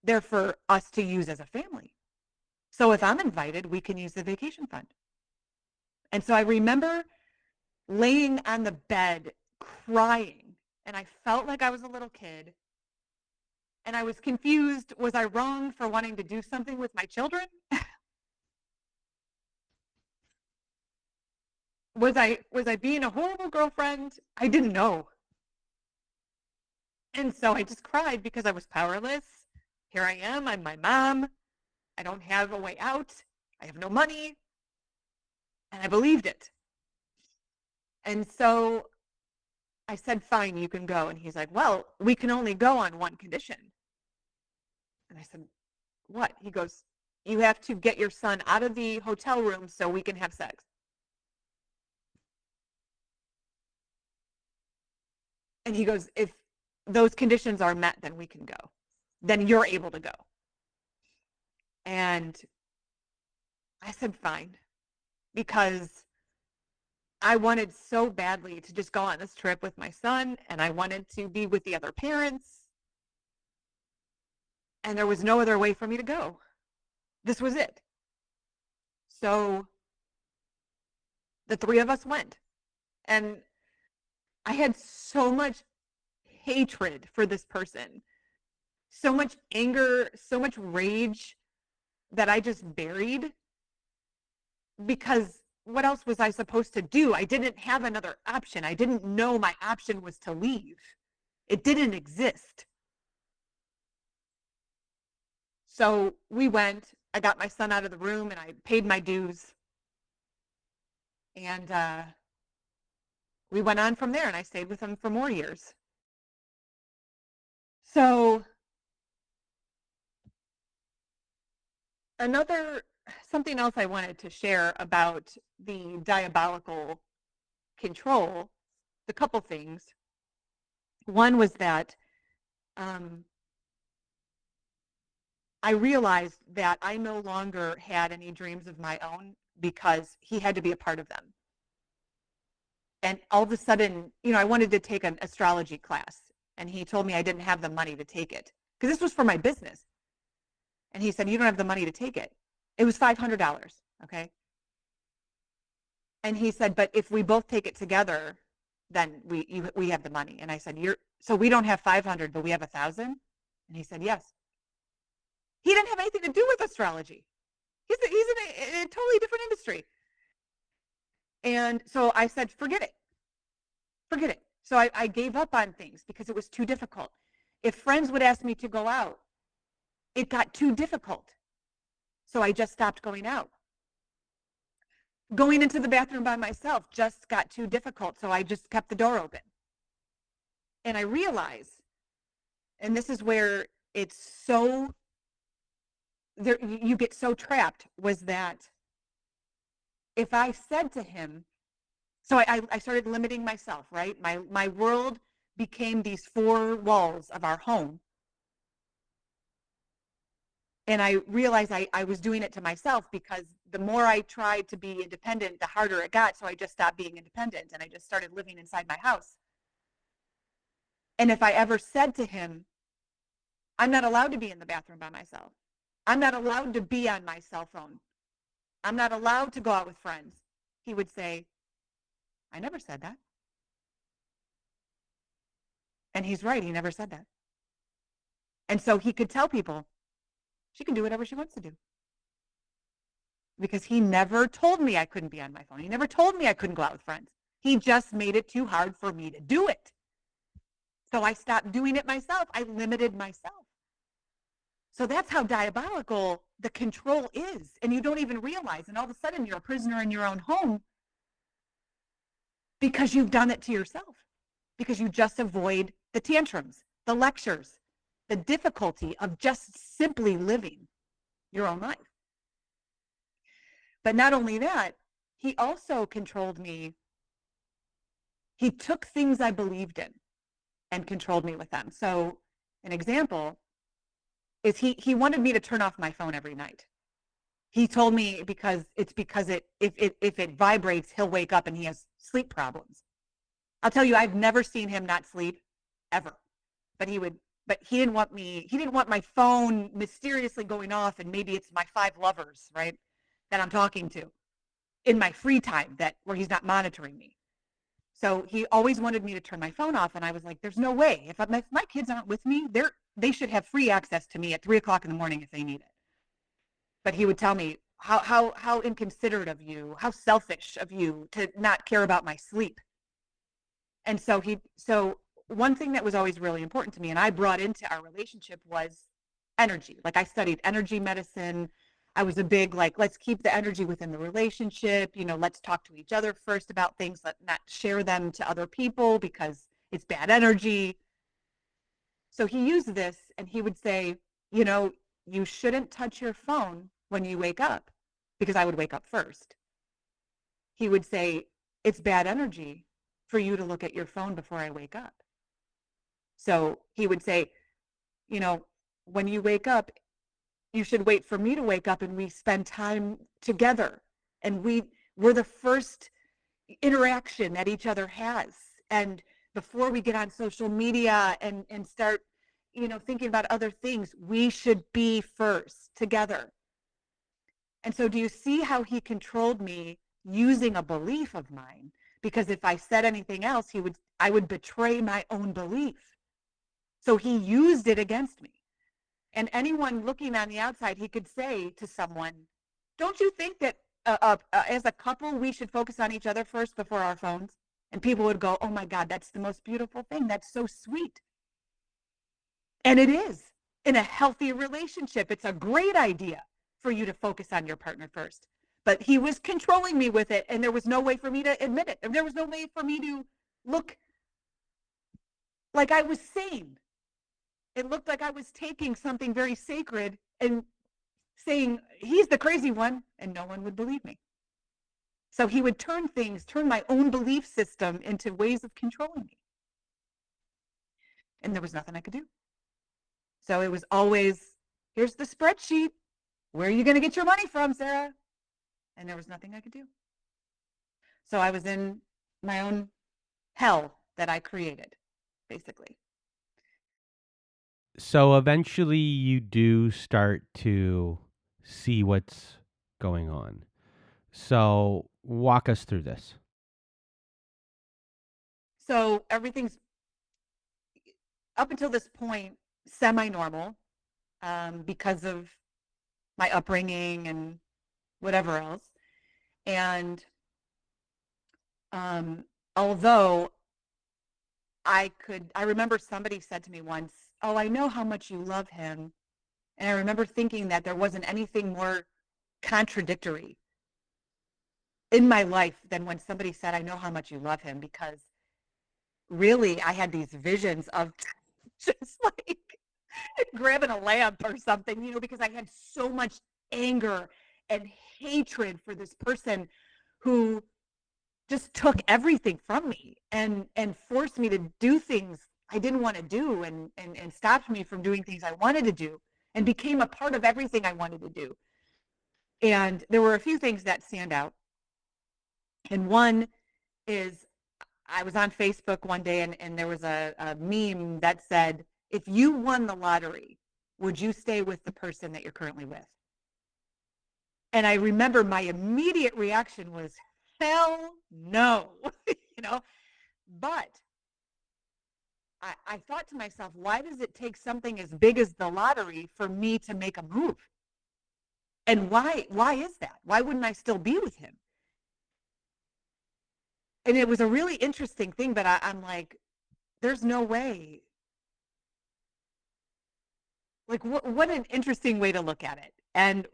They're for us to use as a family. So if I'm invited, we can use the vacation fund. And so I remember laying on the bed crying, and I felt like I was a little kid. And I was confused. Was I wrong for wanting to do something with my children? Was I being a horrible girlfriend? I didn't know. And so I just cried because I was powerless. Here I am. I'm my mom. I don't have a way out. I have no money. And I believed it. And so I said, fine, you can go. And he's like, well, we can only go on one condition. And I said, what? He goes, you have to get your son out of the hotel room so we can have sex. And he goes, if those conditions are met, then we can go. Then you're able to go. And I said, fine, because I wanted so badly to just go on this trip with my son, and I wanted to be with the other parents. And there was no other way for me to go. This was it. So the three of us went. And I had so much hatred for this person, so much anger, so much rage that I just buried, because what else was I supposed to do? I didn't have another option. I didn't know my option was to leave. It didn't exist. So we went. I got my son out of the room and I paid my dues. And we went on from there, and I stayed with him for more years. So something else I wanted to share about the diabolical control, the couple things. One was that I realized that I no longer had any dreams of my own because he had to be a part of them. And all of a sudden, I wanted to take an astrology class, and he told me I didn't have the money to take it, because this was for my business. And he said, you don't have the money to take it. It was $500, okay? And he said, but if we both take it together, then we have the money. And I said, so we don't have 500, but we have 1,000? And he said, yes. He didn't have anything to do with astrology. He's in a totally different industry. And so I said, forget it. Forget it. So I gave up on things because it was too difficult. If friends would ask me to go out, it got too difficult. So I just stopped going out. Going into the bathroom by myself just got too difficult. So I just kept the door open. And I realized, and this is where it's so, you get so trapped, was that if I said to him, so I started limiting myself, right? My world became these four walls of our home. And I realized I was doing it to myself, because the more I tried to be independent, the harder it got. So I just stopped being independent, and I just started living inside my house. And if I ever said to him, I'm not allowed to be in the bathroom by myself. I'm not allowed to be on my cell phone. I'm not allowed to go out with friends. He would say, I never said that. And he's right. He never said that. And so he could tell people, she can do whatever she wants to do. Because he never told me I couldn't be on my phone. He never told me I couldn't go out with friends. He just made it too hard for me to do it. So I stopped doing it myself. I limited myself. So that's how diabolical the control is. And you don't even realize. And all of a sudden, you're a prisoner in your own home because you've done it to yourself. Because you just avoid the tantrums, the lectures, the difficulty of just simply living your own life. But not only that, he also controlled me. He took things I believed in and controlled me with them. So an example is he wanted me to turn off my phone every night. He told me because if it vibrates, he'll wake up and he has sleep problems. I'll tell you, I've never seen him not sleep, ever. But he would but he didn't want my phone mysteriously going off and maybe it's my 5 lovers, right, that I'm talking to in my free time where he's not monitoring me. So he always wanted me to turn my phone off, and I was like, there's no way. If my kids aren't with me, they should have free access to me at 3:00 in the morning if they need it. But he would tell me, how inconsiderate of you, how selfish of you to not care about my sleep. And so one thing that was always really important to me and I brought into our relationship was energy. Like I studied energy medicine. I was a big, like, let's keep the energy within the relationship. Let's talk to each other first about things, let not share them to other people because it's bad energy. So he used this and he would say, you shouldn't touch your phone when you wake up, because I would wake up first. He would say, it's bad energy for you to look at your phone before I wake up. So he would say, when you wake up, you should wait for me to wake up and we spend time together. And we're the first interaction that each other has. And before we get on social media and start, thinking about other things, we should be first together. And so do you see how he controlled me using a belief of mine? Because if I said anything else, I would betray my own belief. So he used it against me. And anyone looking on the outside, he could say to someone, don't you think that as a couple, we should focus on each other first before our phones? And people would go, oh my God, that's the most beautiful thing. That's so sweet. And it is. In a healthy relationship, it's a great idea for you to focus on your partner first. But he was controlling me with it, and there was no way for me to admit it. There was no way for me to look like I was sane. It looked like I was taking something very sacred and saying, he's the crazy one, and no one would believe me. So he would turn my own belief system into ways of controlling me. And there was nothing I could do. So it was always, here's the spreadsheet. Where are you going to get your money from, Sarah? And there was nothing I could do. So I was in my own hell that I created, basically. So eventually you do start to see what's going on. So walk us through this. So everything's, up until this point, semi-normal because of my upbringing and whatever else. And although I remember somebody said to me once, oh, I know how much you love him. And I remember thinking that there wasn't anything more contradictory in my life than when somebody said, I know how much you love him, because really I had these visions of just like grabbing a lamp or something, because I had so much anger and hatred for this person who just took everything from me and forced me to do things I didn't want to do and stopped me from doing things I wanted to do and became a part of everything I wanted to do. And there were a few things that stand out. And one is I was on Facebook one day and there was a meme that said, if you won the lottery, would you stay with the person that you're currently with? And I remember my immediate reaction was, hell no, but I thought to myself, why does it take something as big as the lottery for me to make a move? And why is that? Why wouldn't I still be with him? And it was a really interesting thing, but I'm like, there's no way. Like, what an interesting way to look at it. And,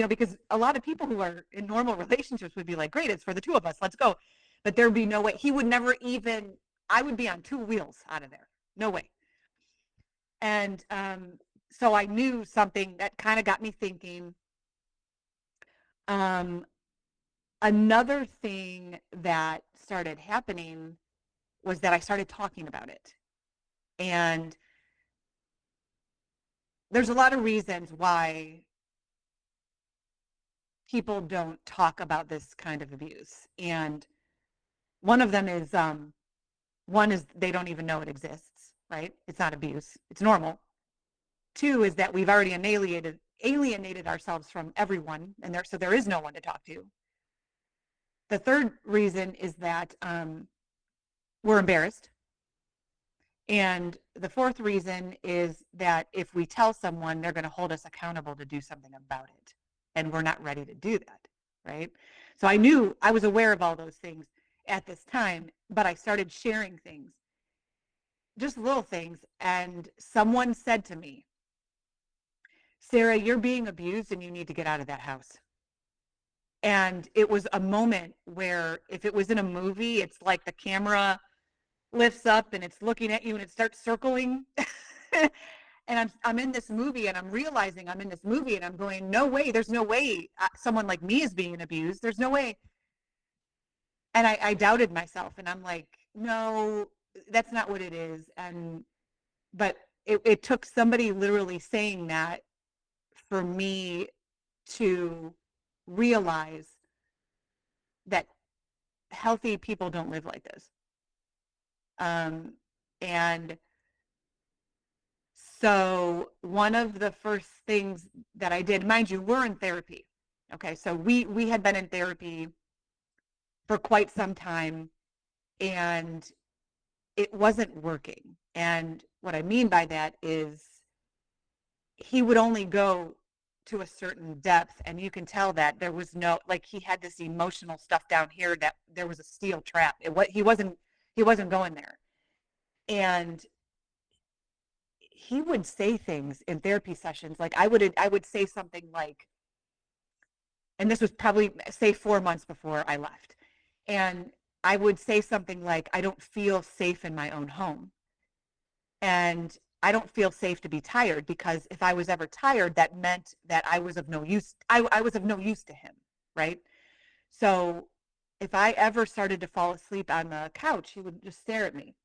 because a lot of people who are in normal relationships would be like, great, it's for the two of us, let's go. But there'd be no way. He would never even, I would be on 2 wheels out of there. No way. And so I knew something that kind of got me thinking. Another thing that started happening was that I started talking about it. And there's a lot of reasons why people don't talk about this kind of abuse. And one of them is they don't even know it exists, right? It's not abuse. It's normal. 2 is that we've already alienated ourselves from everyone, and so there is no one to talk to. The third reason is that we're embarrassed. And the fourth reason is that if we tell someone, they're going to hold us accountable to do something about it. And we're not ready to do that, right? So I was aware of all those things at this time, but I started sharing things, just little things. And someone said to me, Sarah, you're being abused and you need to get out of that house. And it was a moment where if it was in a movie, it's like the camera lifts up and it's looking at you and it starts circling. And I'm in this movie and I'm realizing I'm in this movie and I'm going, no way, there's no way someone like me is being abused. There's no way. And I doubted myself and I'm like, no, that's not what it is. But it took somebody literally saying that for me to realize that healthy people don't live like this. And so one of the first things that I did, mind you, we're in therapy. Okay, so we had been in therapy for quite some time and it wasn't working. And what I mean by that is he would only go to a certain depth and you can tell that there was no, like he had this emotional stuff down here that there was a steel trap. He wasn't going there. And he would say things in therapy sessions. Like I would say something like, and this was probably say 4 months before I left. And I would say something like, I don't feel safe in my own home. And I don't feel safe to be tired because if I was ever tired, that meant that I was of no use. I was of no use to him, right? So if I ever started to fall asleep on the couch, he would just stare at me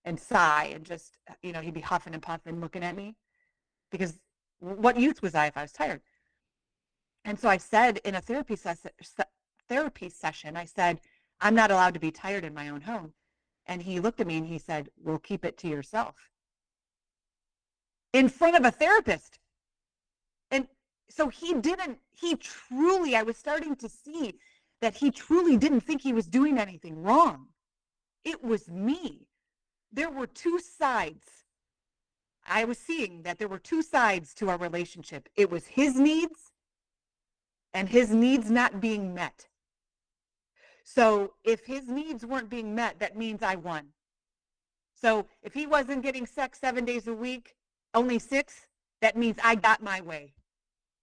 and sigh and just, he'd be huffing and puffing looking at me because what use was I if I was tired? And so I said in a therapy session, I said, I'm not allowed to be tired in my own home. And he looked at me and he said, well, keep it to yourself. In front of a therapist. And so I was starting to see that he truly didn't think he was doing anything wrong. It was me. There were two sides. I was seeing that there were two sides to our relationship. It was his needs and his needs not being met. So if his needs weren't being met, that means I won. So if he wasn't getting sex 7 days a week, only 6, that means I got my way.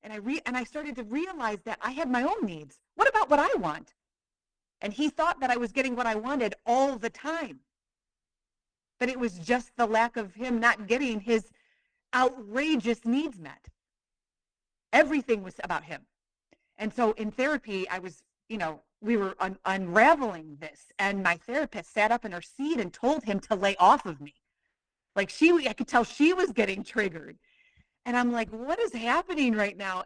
And I started to realize that I had my own needs. What about what I want? And he thought that I was getting what I wanted all the time. But it was just the lack of him not getting his outrageous needs met. Everything was about him. And so in therapy, I was, we were unraveling this. And my therapist sat up in her seat and told him to lay off of me. Like I could tell she was getting triggered. And I'm like, what is happening right now?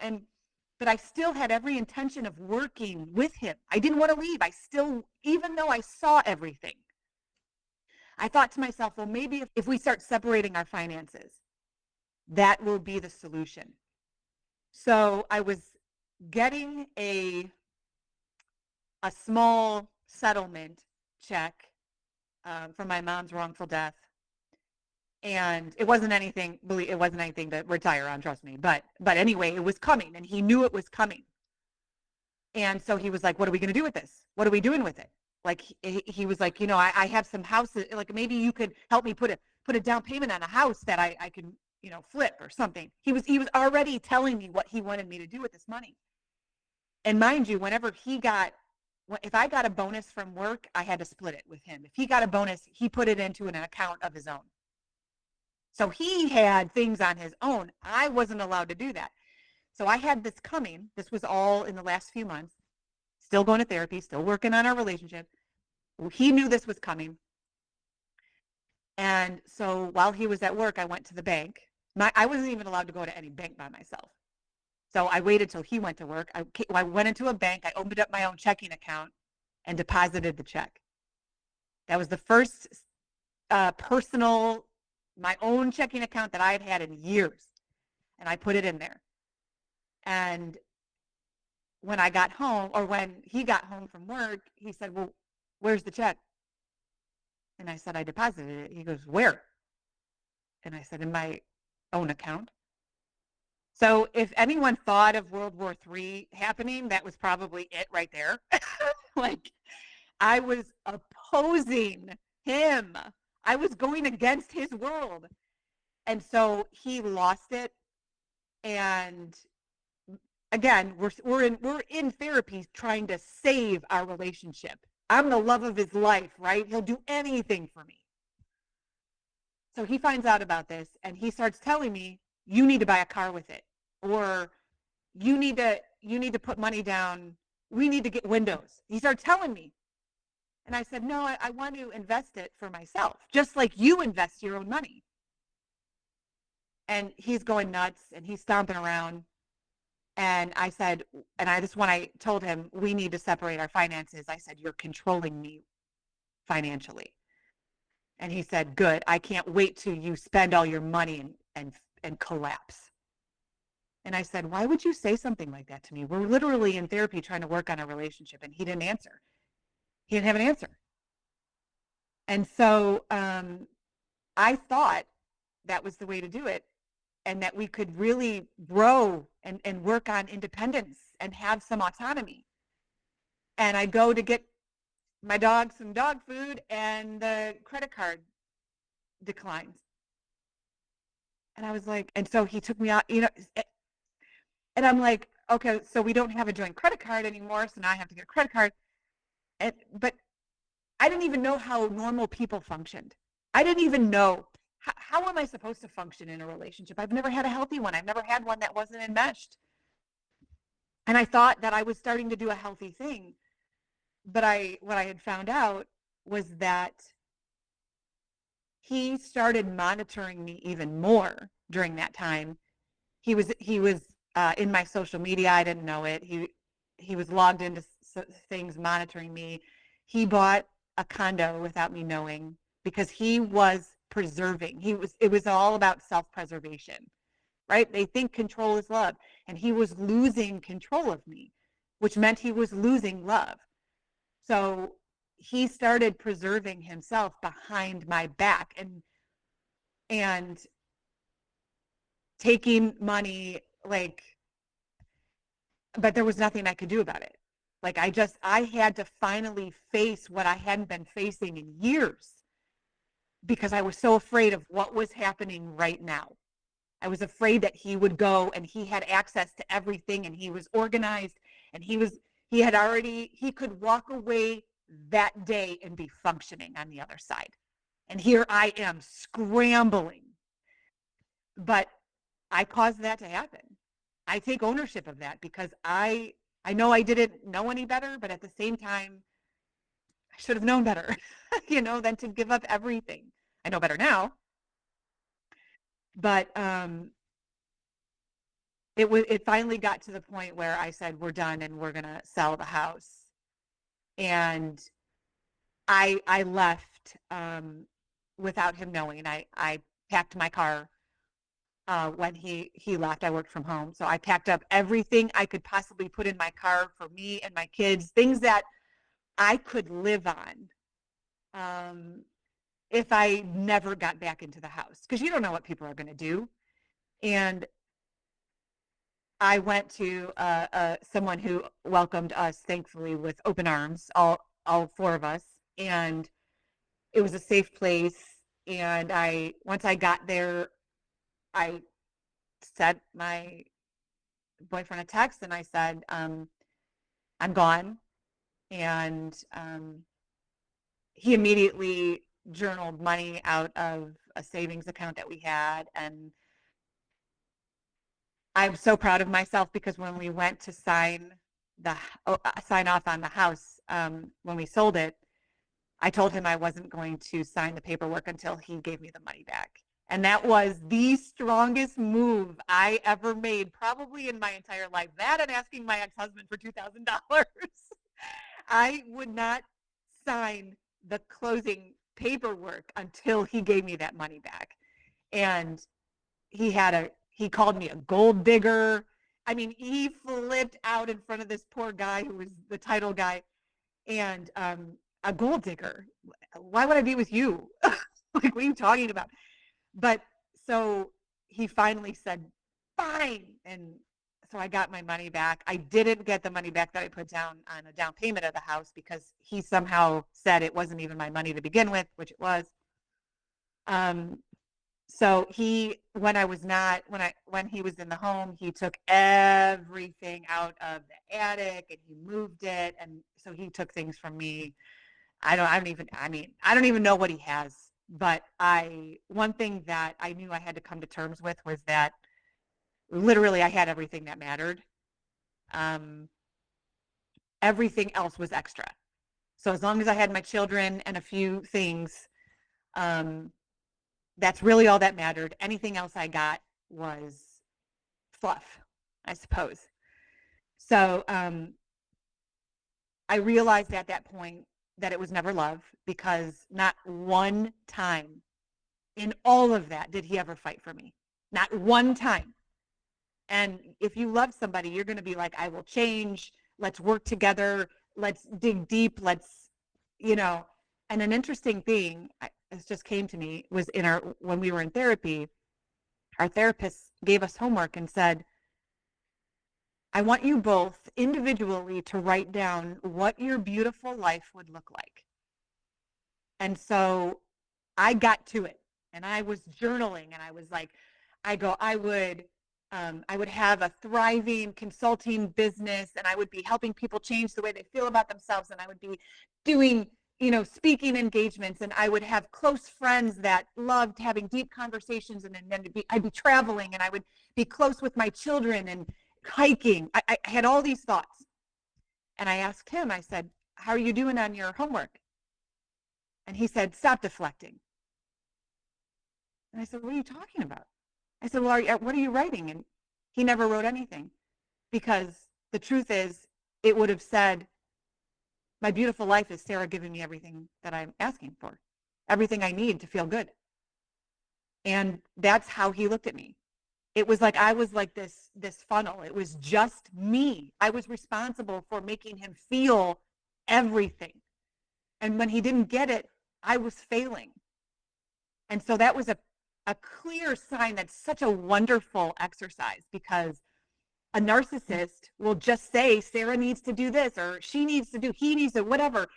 But I still had every intention of working with him. I didn't want to leave. Even though I saw everything, I thought to myself, well, maybe if we start separating our finances, that will be the solution. So I was getting a small settlement check for my mom's wrongful death. And it wasn't anything to retire on, trust me. But anyway, it was coming and he knew it was coming. And so he was like, what are we going to do with this? What are we doing with it? Like he was like, I have some houses, like maybe you could help me put a down payment on a house that I can, flip or something. He was already telling me what he wanted me to do with this money. And mind you, if I got a bonus from work, I had to split it with him. If he got a bonus, he put it into an account of his own. So he had things on his own. I wasn't allowed to do that. So I had this coming. This was all in the last few months. Still going to therapy, still working on our relationship. He knew this was coming. And so while he was at work, I went to the bank. I wasn't even allowed to go to any bank by myself. So I waited till he went to work. I went into a bank. I opened up my own checking account and deposited the check. That was the first personal, my own checking account that I had had in years. and I put it in there. And when I got home, or when he got home from work, he said, well, where's the check? And I said, I deposited it. He goes, where? And I said, in my own account. So if anyone thought of World War III happening, that was probably it right there. Like, I was opposing him. I was going against his world. And so he lost it. And again, we're in therapy trying to save our relationship. I'm the love of his life, right? He'll do anything for me. So he finds out about this and he starts telling me, you need to buy a car with it, or you need to put money down. We need to get windows. He started telling me. And I said, no, I want to invest it for myself, just like you invest your own money. And he's going nuts and he's stomping around. And I said, when I told him we need to separate our finances, I said, you're controlling me financially. And he said, good, I can't wait till you spend all your money and collapse. And I said, why would you say something like that to me? We're literally in therapy trying to work on a relationship. And he didn't answer. He didn't have an answer. And so I thought that was the way to do it, and that we could really grow and work on independence and have some autonomy. And I go to get my dog some dog food, and the credit card declines. And I was like, and so he took me out, and I'm like, okay, so we don't have a joint credit card anymore, so now I have to get a credit card. But I didn't even know how normal people functioned. I didn't even know, how am I supposed to function in a relationship? I've never had a healthy one. I've never had one that wasn't enmeshed. And I thought that I was starting to do a healthy thing. But what I had found out was that he started monitoring me even more during that time. He was in my social media. I didn't know it. He was logged into things monitoring me. He bought a condo without me knowing because he was preserving. It was all about self-preservation, right? They think control is love, and he was losing control of me, which meant he was losing love. So he started preserving himself behind my back and taking money, but there was nothing I could do about it. I had to finally face what I hadn't been facing in years, because I was so afraid of what was happening right now. I was afraid that he would go and he had access to everything, and he was organized, and he could walk away that day and be functioning on the other side. And here I am scrambling. But I caused that to happen. I take ownership of that, because I know I didn't know any better, but at the same time, I should have known better, than to give up everything. I know better now. But it finally got to the point where I said, we're done and we're going to sell the house. And I left without him knowing. I packed my car when he left. I worked from home. So I packed up everything I could possibly put in my car for me and my kids, things that I could live on if I never got back into the house, because you don't know what people are going to do. And I went to someone who welcomed us, thankfully, with open arms, all four of us. And it was a safe place. And once I got there, I sent my boyfriend a text, and I said, I'm gone. And he immediately journaled money out of a savings account that we had. And I'm so proud of myself, because when we went to sign off on the house, when we sold it, I told him I wasn't going to sign the paperwork until he gave me the money back. And that was the strongest move I ever made, probably in my entire life. That and asking my ex-husband for $2,000. I would not sign the closing paperwork until he gave me that money back. And he had He called me a gold digger. I mean, he flipped out in front of this poor guy who was the title guy, and a gold digger. Why would I be with you? Like, what are you talking about? But so he finally said, fine. And so I got my money back. I didn't get the money back that I put down on a down payment of the house because he somehow said it wasn't even my money to begin with, which it was. So when he was in the home, he took everything out of the attic and he moved it. And so he took things from me. I don't even know what he has, but one thing that I knew I had to come to terms with was that literally I had everything that mattered. Everything else was extra. So as long as I had my children and a few things, that's really all that mattered. Anything else I got was fluff, I suppose. So I realized at that point that it was never love, because not one time in all of that did he ever fight for me. Not one time. And if you love somebody, you're going to be like, I will change. Let's work together. Let's dig deep. And an interesting thing, this just came to me, was when we were in therapy, our therapist gave us homework and said, I want you both individually to write down what your beautiful life would look like. And so I got to it, and I was journaling, and I was like, I would have a thriving consulting business, and I would be helping people change the way they feel about themselves, and I would be doing, speaking engagements, and I would have close friends that loved having deep conversations, and then I'd be traveling, and I would be close with my children and hiking. I had all these thoughts, and I asked him, I said, how are you doing on your homework? And he said, stop deflecting. And I said, what are you talking about? I said, well, what are you writing? And he never wrote anything, because the truth is, it would have said, my beautiful life is Sarah giving me everything that I'm asking for, everything I need to feel good. And that's how he looked at me. It was like I was like this funnel. It was just me. I was responsible for making him feel everything. And when he didn't get it, I was failing. And so that was a clear sign. That's such a wonderful exercise, because a narcissist will just say, Sarah needs to do this, or she needs to do, he needs to, whatever.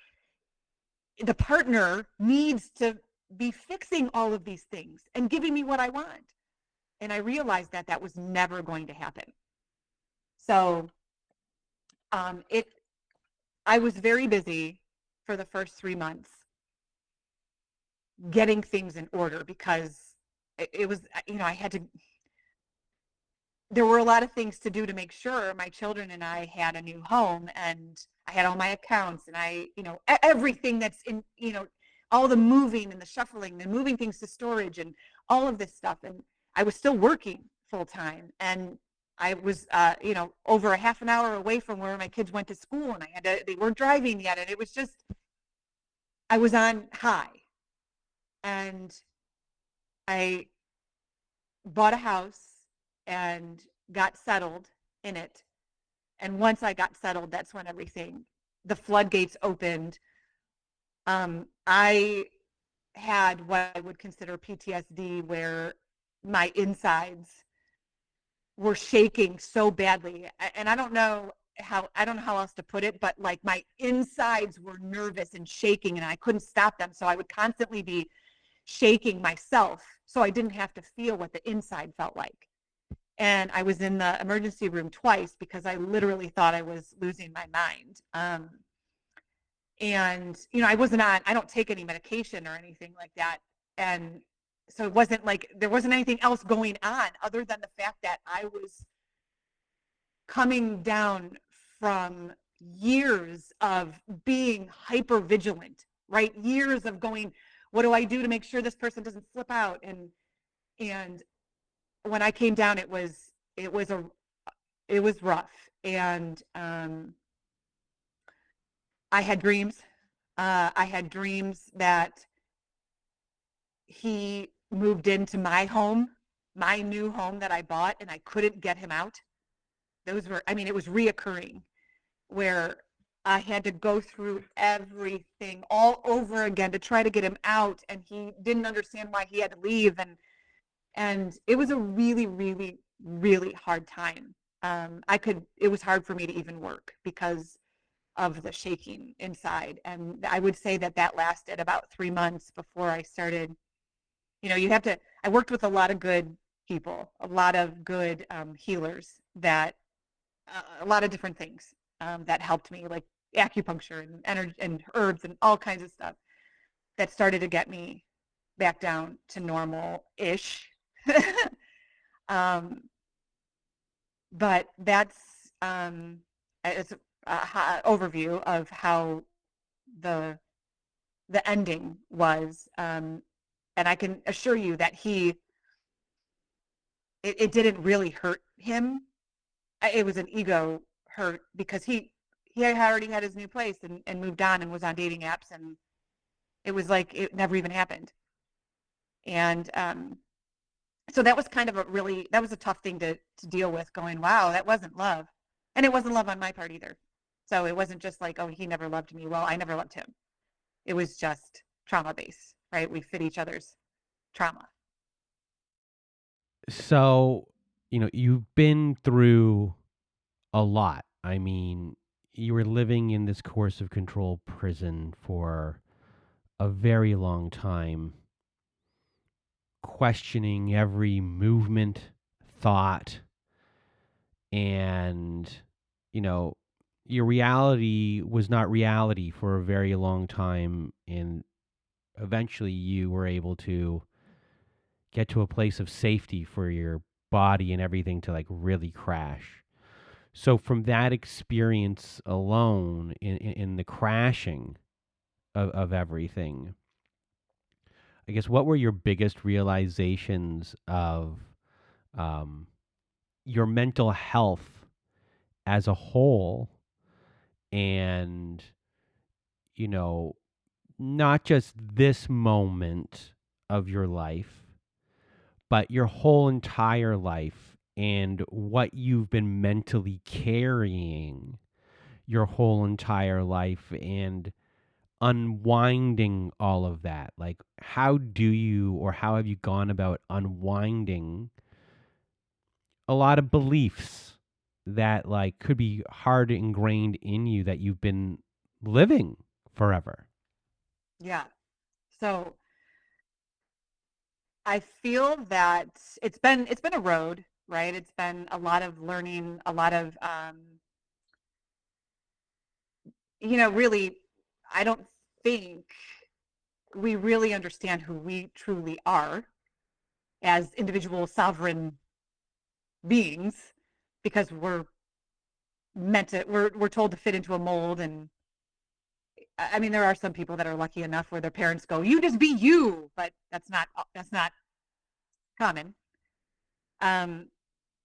The partner needs to be fixing all of these things and giving me what I want. And I realized that was never going to happen. So I was very busy for the first 3 months getting things in order, because it was, I had to, there were a lot of things to do to make sure my children and I had a new home, and I had all my accounts, and everything that's in, all the moving and the shuffling and moving things to storage and all of this stuff. And I was still working full time, and I was, over a half an hour away from where my kids went to school, and they weren't driving yet. And it was just, I was on high, and I bought a house and got settled in it. And once I got settled, that's when the floodgates opened. I had what I would consider PTSD, where my insides were shaking so badly. And I don't know how else to put it, but like my insides were nervous and shaking, and I couldn't stop them. So I would constantly be shaking myself, so I didn't have to feel what the inside felt like. And I was in the emergency room twice, because I literally thought I was losing my mind. And, I don't take any medication or anything like that. And so it wasn't like there wasn't anything else going on other than the fact that I was coming down from years of being hyper vigilant, right? Years of going, what do I do to make sure this person doesn't flip out? And when I came down, it was rough. And I had dreams. I had dreams that he moved into my home, my new home that I bought and I couldn't get him out. Those were, I mean, it was reoccurring where I had to go through everything all over again to try to get him out, and he didn't understand why he had to leave, and it was a really, really, really hard time. It was hard for me to even work because of the shaking inside, and I would say that that lasted about 3 months before I started. I worked with a lot of good people, a lot of good healers that a lot of different things that helped me, like acupuncture and energy and herbs and all kinds of stuff that started to get me back down to normal-ish. um, but that's it's a overview of how the the ending was, and I can assure you that it didn't really hurt him. It was an ego hurt because he had already had his new place and moved on and was on dating apps, and it was like it never even happened. And so that was kind of that was a tough thing to deal with, going, wow, that wasn't love. And it wasn't love on my part either. So it wasn't just like, oh, he never loved me. Well, I never loved him. It was just trauma based, right? We fit each other's trauma. So, you've been through a lot. I mean, you were living in this coercive control prison for a very long time, questioning every movement, thought, and, you know, your reality was not reality for a very long time. And eventually you were able to get to a place of safety for your body and everything to like really crash. So from that experience alone, in the crashing of everything, I guess what were your biggest realizations of um, your mental health as a whole, and you know, not just this moment of your life, but your whole entire life, and what you've been mentally carrying your whole entire life, and unwinding all of that? Like, how do you, or how have you gone about unwinding a lot of beliefs that like could be hard ingrained in you that you've been living forever? Yeah. So I feel that it's been a road, right? It's been a lot of learning, a lot of really, I don't think we really understand who we truly are as individual sovereign beings, because we're told to fit into a mold. And I mean, there are some people that are lucky enough where their parents go, you just be you, but that's not common. um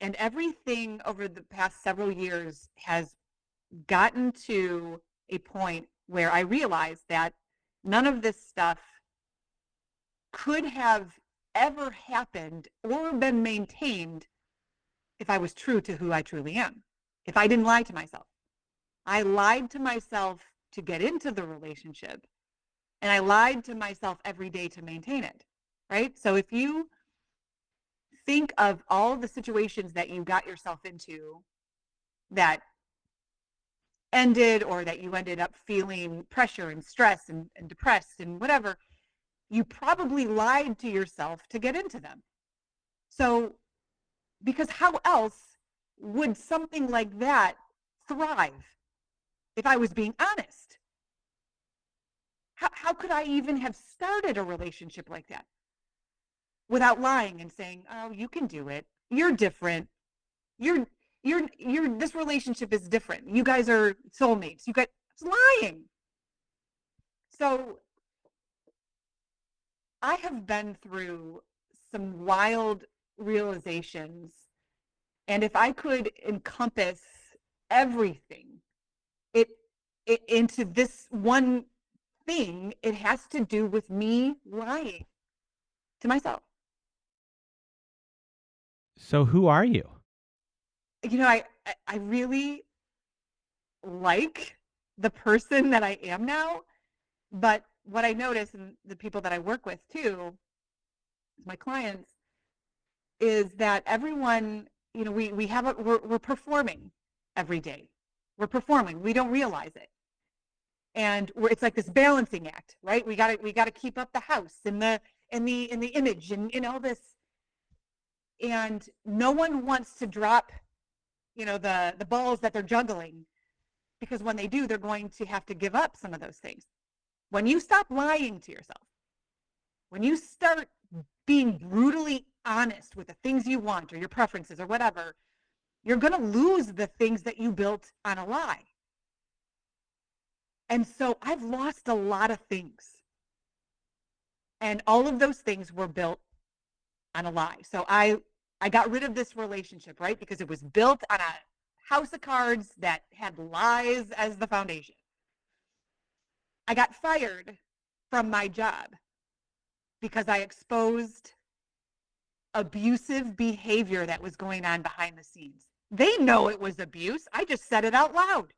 and everything over the past several years has gotten to a point where I realized that none of this stuff could have ever happened or been maintained if I was true to who I truly am. If I didn't lie to myself. I lied to myself to get into the relationship, and I lied to myself every day to maintain it, right? So if you think of all the situations that you got yourself into that ended, or that you ended up feeling pressure and stress and depressed and whatever, you probably lied to yourself to get into them. So, because how else would something like that thrive if I was being honest? How could I even have started a relationship like that without lying and saying, oh, you can do it. You're different. You're, this relationship is different. You guys are soulmates. You guys, it's lying. So I have been through some wild realizations, and if I could encompass everything it, it into this one thing, it has to do with me lying to myself. So who are you? I really like the person that I am now, but what I notice, and the people that I work with too, my clients, is that everyone, we're performing every day. We're performing. We don't realize it. And it's like this balancing act, right? We gotta keep up the house and the image and all this. And no one wants to drop, the balls that they're juggling, because when they do, they're going to have to give up some of those things. When you stop lying to yourself, when you start being brutally honest with the things you want or your preferences or whatever, you're going to lose the things that you built on a lie. And so I've lost a lot of things. And all of those things were built on a lie. So I got rid of this relationship, right? Because it was built on a house of cards that had lies as the foundation. I got fired from my job because I exposed abusive behavior that was going on behind the scenes. They know it was abuse. I just said it out loud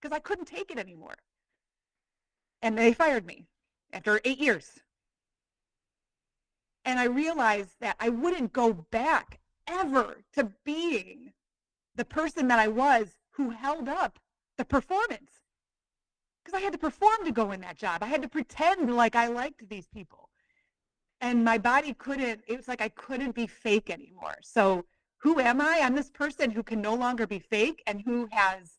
because I couldn't take it anymore. And they fired me after 8 years. And I realized that I wouldn't go back ever to being the person that I was who held up the performance. Because I had to perform to go in that job. I had to pretend like I liked these people. And my body couldn't, it was like I couldn't be fake anymore. So who am I? I'm this person who can no longer be fake and who has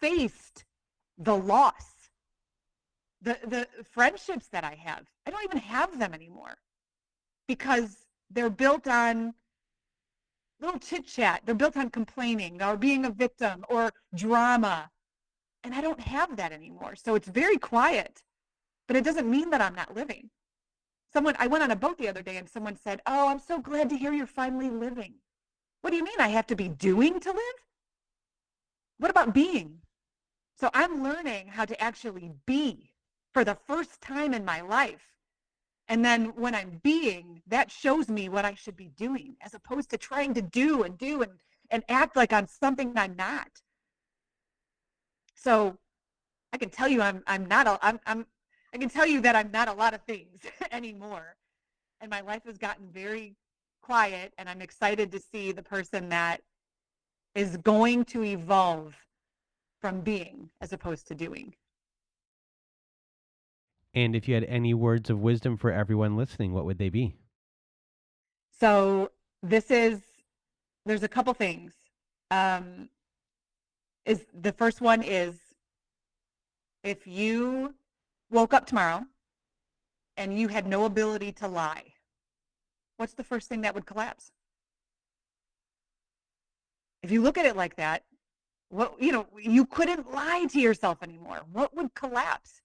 faced the loss. The friendships that I have, I don't even have them anymore because they're built on little chit chat. They're built on complaining or being a victim or drama. And I don't have that anymore. So it's very quiet, but it doesn't mean that I'm not living. I went on a boat the other day and someone said, "Oh, I'm so glad to hear you're finally living." What do you mean I have to be doing to live? What about being? So I'm learning how to actually be for the first time in my life. And then when I'm being, that shows me what I should be doing, as opposed to trying to do and act like I'm something I'm not. So I can tell you I can tell you that I'm not a lot of things anymore. And my life has gotten very quiet, and I'm excited to see the person that is going to evolve from being as opposed to doing. And if you had any words of wisdom for everyone listening, what would they be? So there's a couple things. The first one is, if you woke up tomorrow and you had no ability to lie, what's the first thing that would collapse? If you look at it like that, you couldn't lie to yourself anymore. What would collapse?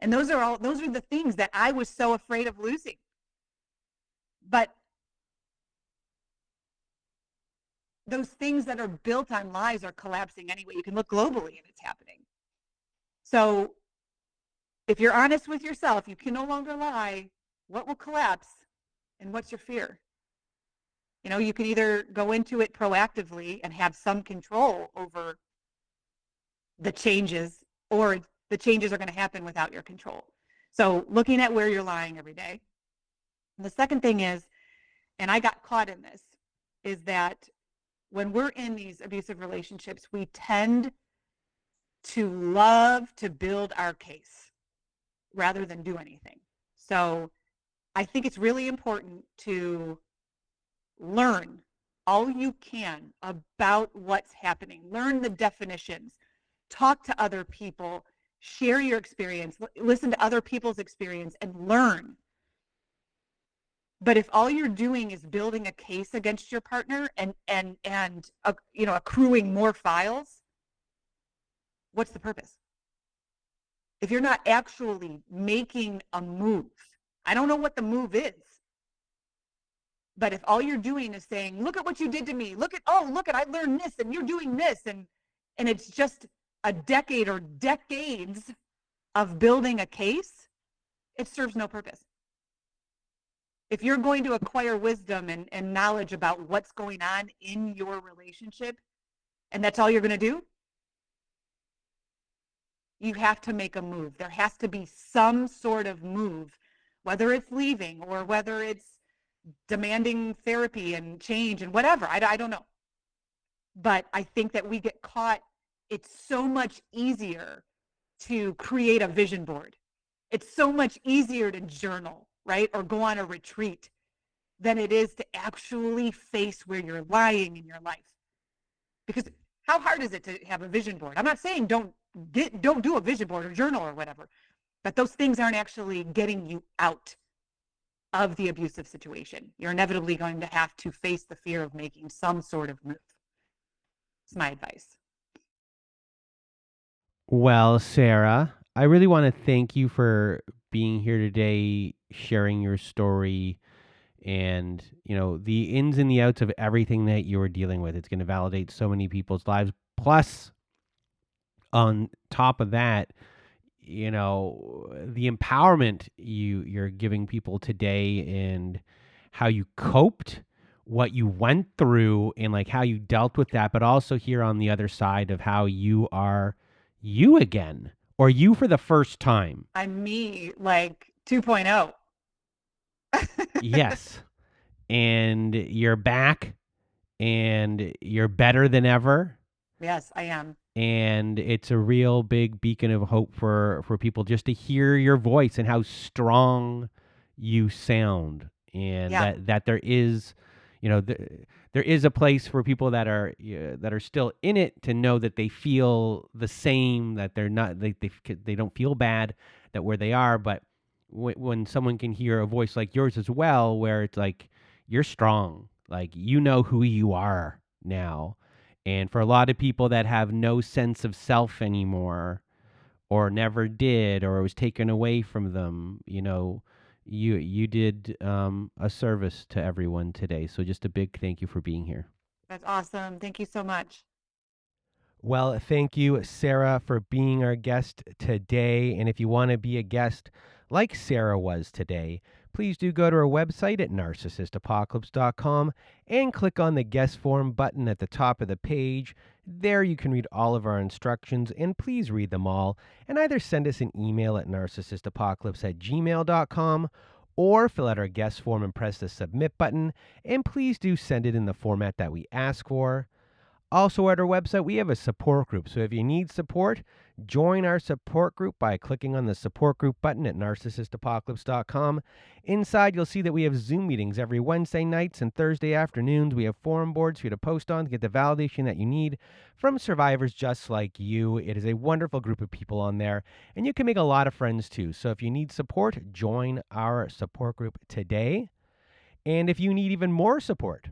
And those are the things that I was so afraid of losing. But those things that are built on lies are collapsing anyway. You can look globally and it's happening. So if you're honest with yourself, you can no longer lie. What will collapse and what's your fear? You can either go into it proactively and have some control over the changes, or the changes are going to happen without your control. So looking at where you're lying every day. And the second thing is, and I got caught in this, is that when we're in these abusive relationships, we tend to love to build our case rather than do anything. So I think it's really important to learn all you can about what's happening. Learn the definitions. Talk to other people. Share your experience. Listen to other people's experience and learn. But if all you're doing is building a case against your partner and accruing more files, what's the purpose? If you're not actually making a move, I don't know what the move is. But if all you're doing is saying, "Look at what you did to me. Look at I learned this and you're doing this," and it's just a decade or decades of building a case, it serves no purpose. If you're going to acquire wisdom and knowledge about what's going on in your relationship, and that's all you're going to do, you have to make a move. There has to be some sort of move, whether it's leaving or whether it's demanding therapy and change and whatever. I don't know. But I think that we get caught. It's so much easier to create a vision board. It's so much easier to journal, right? Or go on a retreat than it is to actually face where you're lying in your life. Because how hard is it to have a vision board? I'm not saying don't do a vision board or journal or whatever, but those things aren't actually getting you out of the abusive situation. You're inevitably going to have to face the fear of making some sort of move. It's my advice. Well, Sarah, I really want to thank you for being here today, sharing your story and, the ins and the outs of everything that you are dealing with. It's going to validate so many people's lives. Plus, on top of that, the empowerment you're giving people today and how you coped, what you went through and like how you dealt with that, but also here on the other side of how you are you again, or you for the first time. I'm me, like 2.0. Yes. And you're back and you're better than ever. Yes, I am. And it's a real big beacon of hope for people just to hear your voice and how strong you sound, and Yeah. that there is, there is a place for people that are still in it to know that they feel the same, that they're not they don't feel bad that where they are, but when someone can hear a voice like yours as well, where it's like you're strong, like you know who you are now. And for a lot of people that have no sense of self anymore, or never did, or it was taken away from them, you did a service to everyone today. So just a big thank you for being here. That's awesome. Thank you so much. Well, thank you, Sarah, for being our guest today. And if you want to be a guest like Sarah was today, please do go to our website at narcissistapocalypse.com and click on the guest form button at the top of the page. There you can read all of our instructions, and please read them all and either send us an email at narcissistapocalypse@gmail.com or fill out our guest form and press the submit button. And please do send it in the format that we ask for. Also, at our website, we have a support group. So if you need support, join our support group by clicking on the support group button at narcissistapocalypse.com. Inside, you'll see that we have Zoom meetings every Wednesday nights and Thursday afternoons. We have forum boards for you to post on to get the validation that you need from survivors just like you. It is a wonderful group of people on there, and you can make a lot of friends too. So if you need support, join our support group today. And if you need even more support,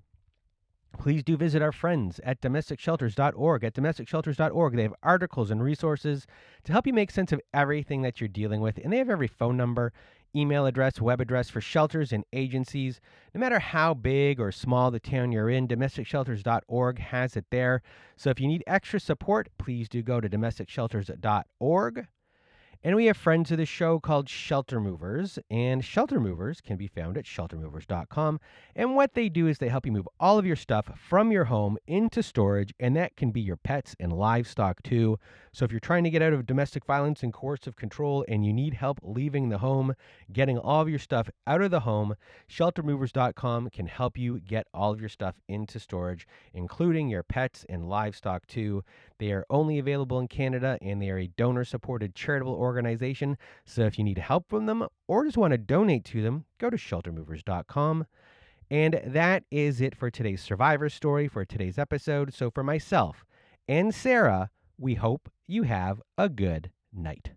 please do visit our friends at domesticshelters.org. At domesticshelters.org, they have articles and resources to help you make sense of everything that you're dealing with. And they have every phone number, email address, web address for shelters and agencies. No matter how big or small the town you're in, domesticshelters.org has it there. So if you need extra support, please do go to domesticshelters.org. And we have friends of the show called Shelter Movers, and Shelter Movers can be found at sheltermovers.com. And what they do is they help you move all of your stuff from your home into storage, and that can be your pets and livestock too. So if you're trying to get out of domestic violence and coercive control and you need help leaving the home, getting all of your stuff out of the home, sheltermovers.com can help you get all of your stuff into storage, including your pets and livestock too. They are only available in Canada, and they are a donor-supported charitable organization. So if you need help from them or just want to donate to them, go to sheltermovers.com. And that is it for today's survivor story, for today's episode. So for myself and Sarah, we hope you have a good night.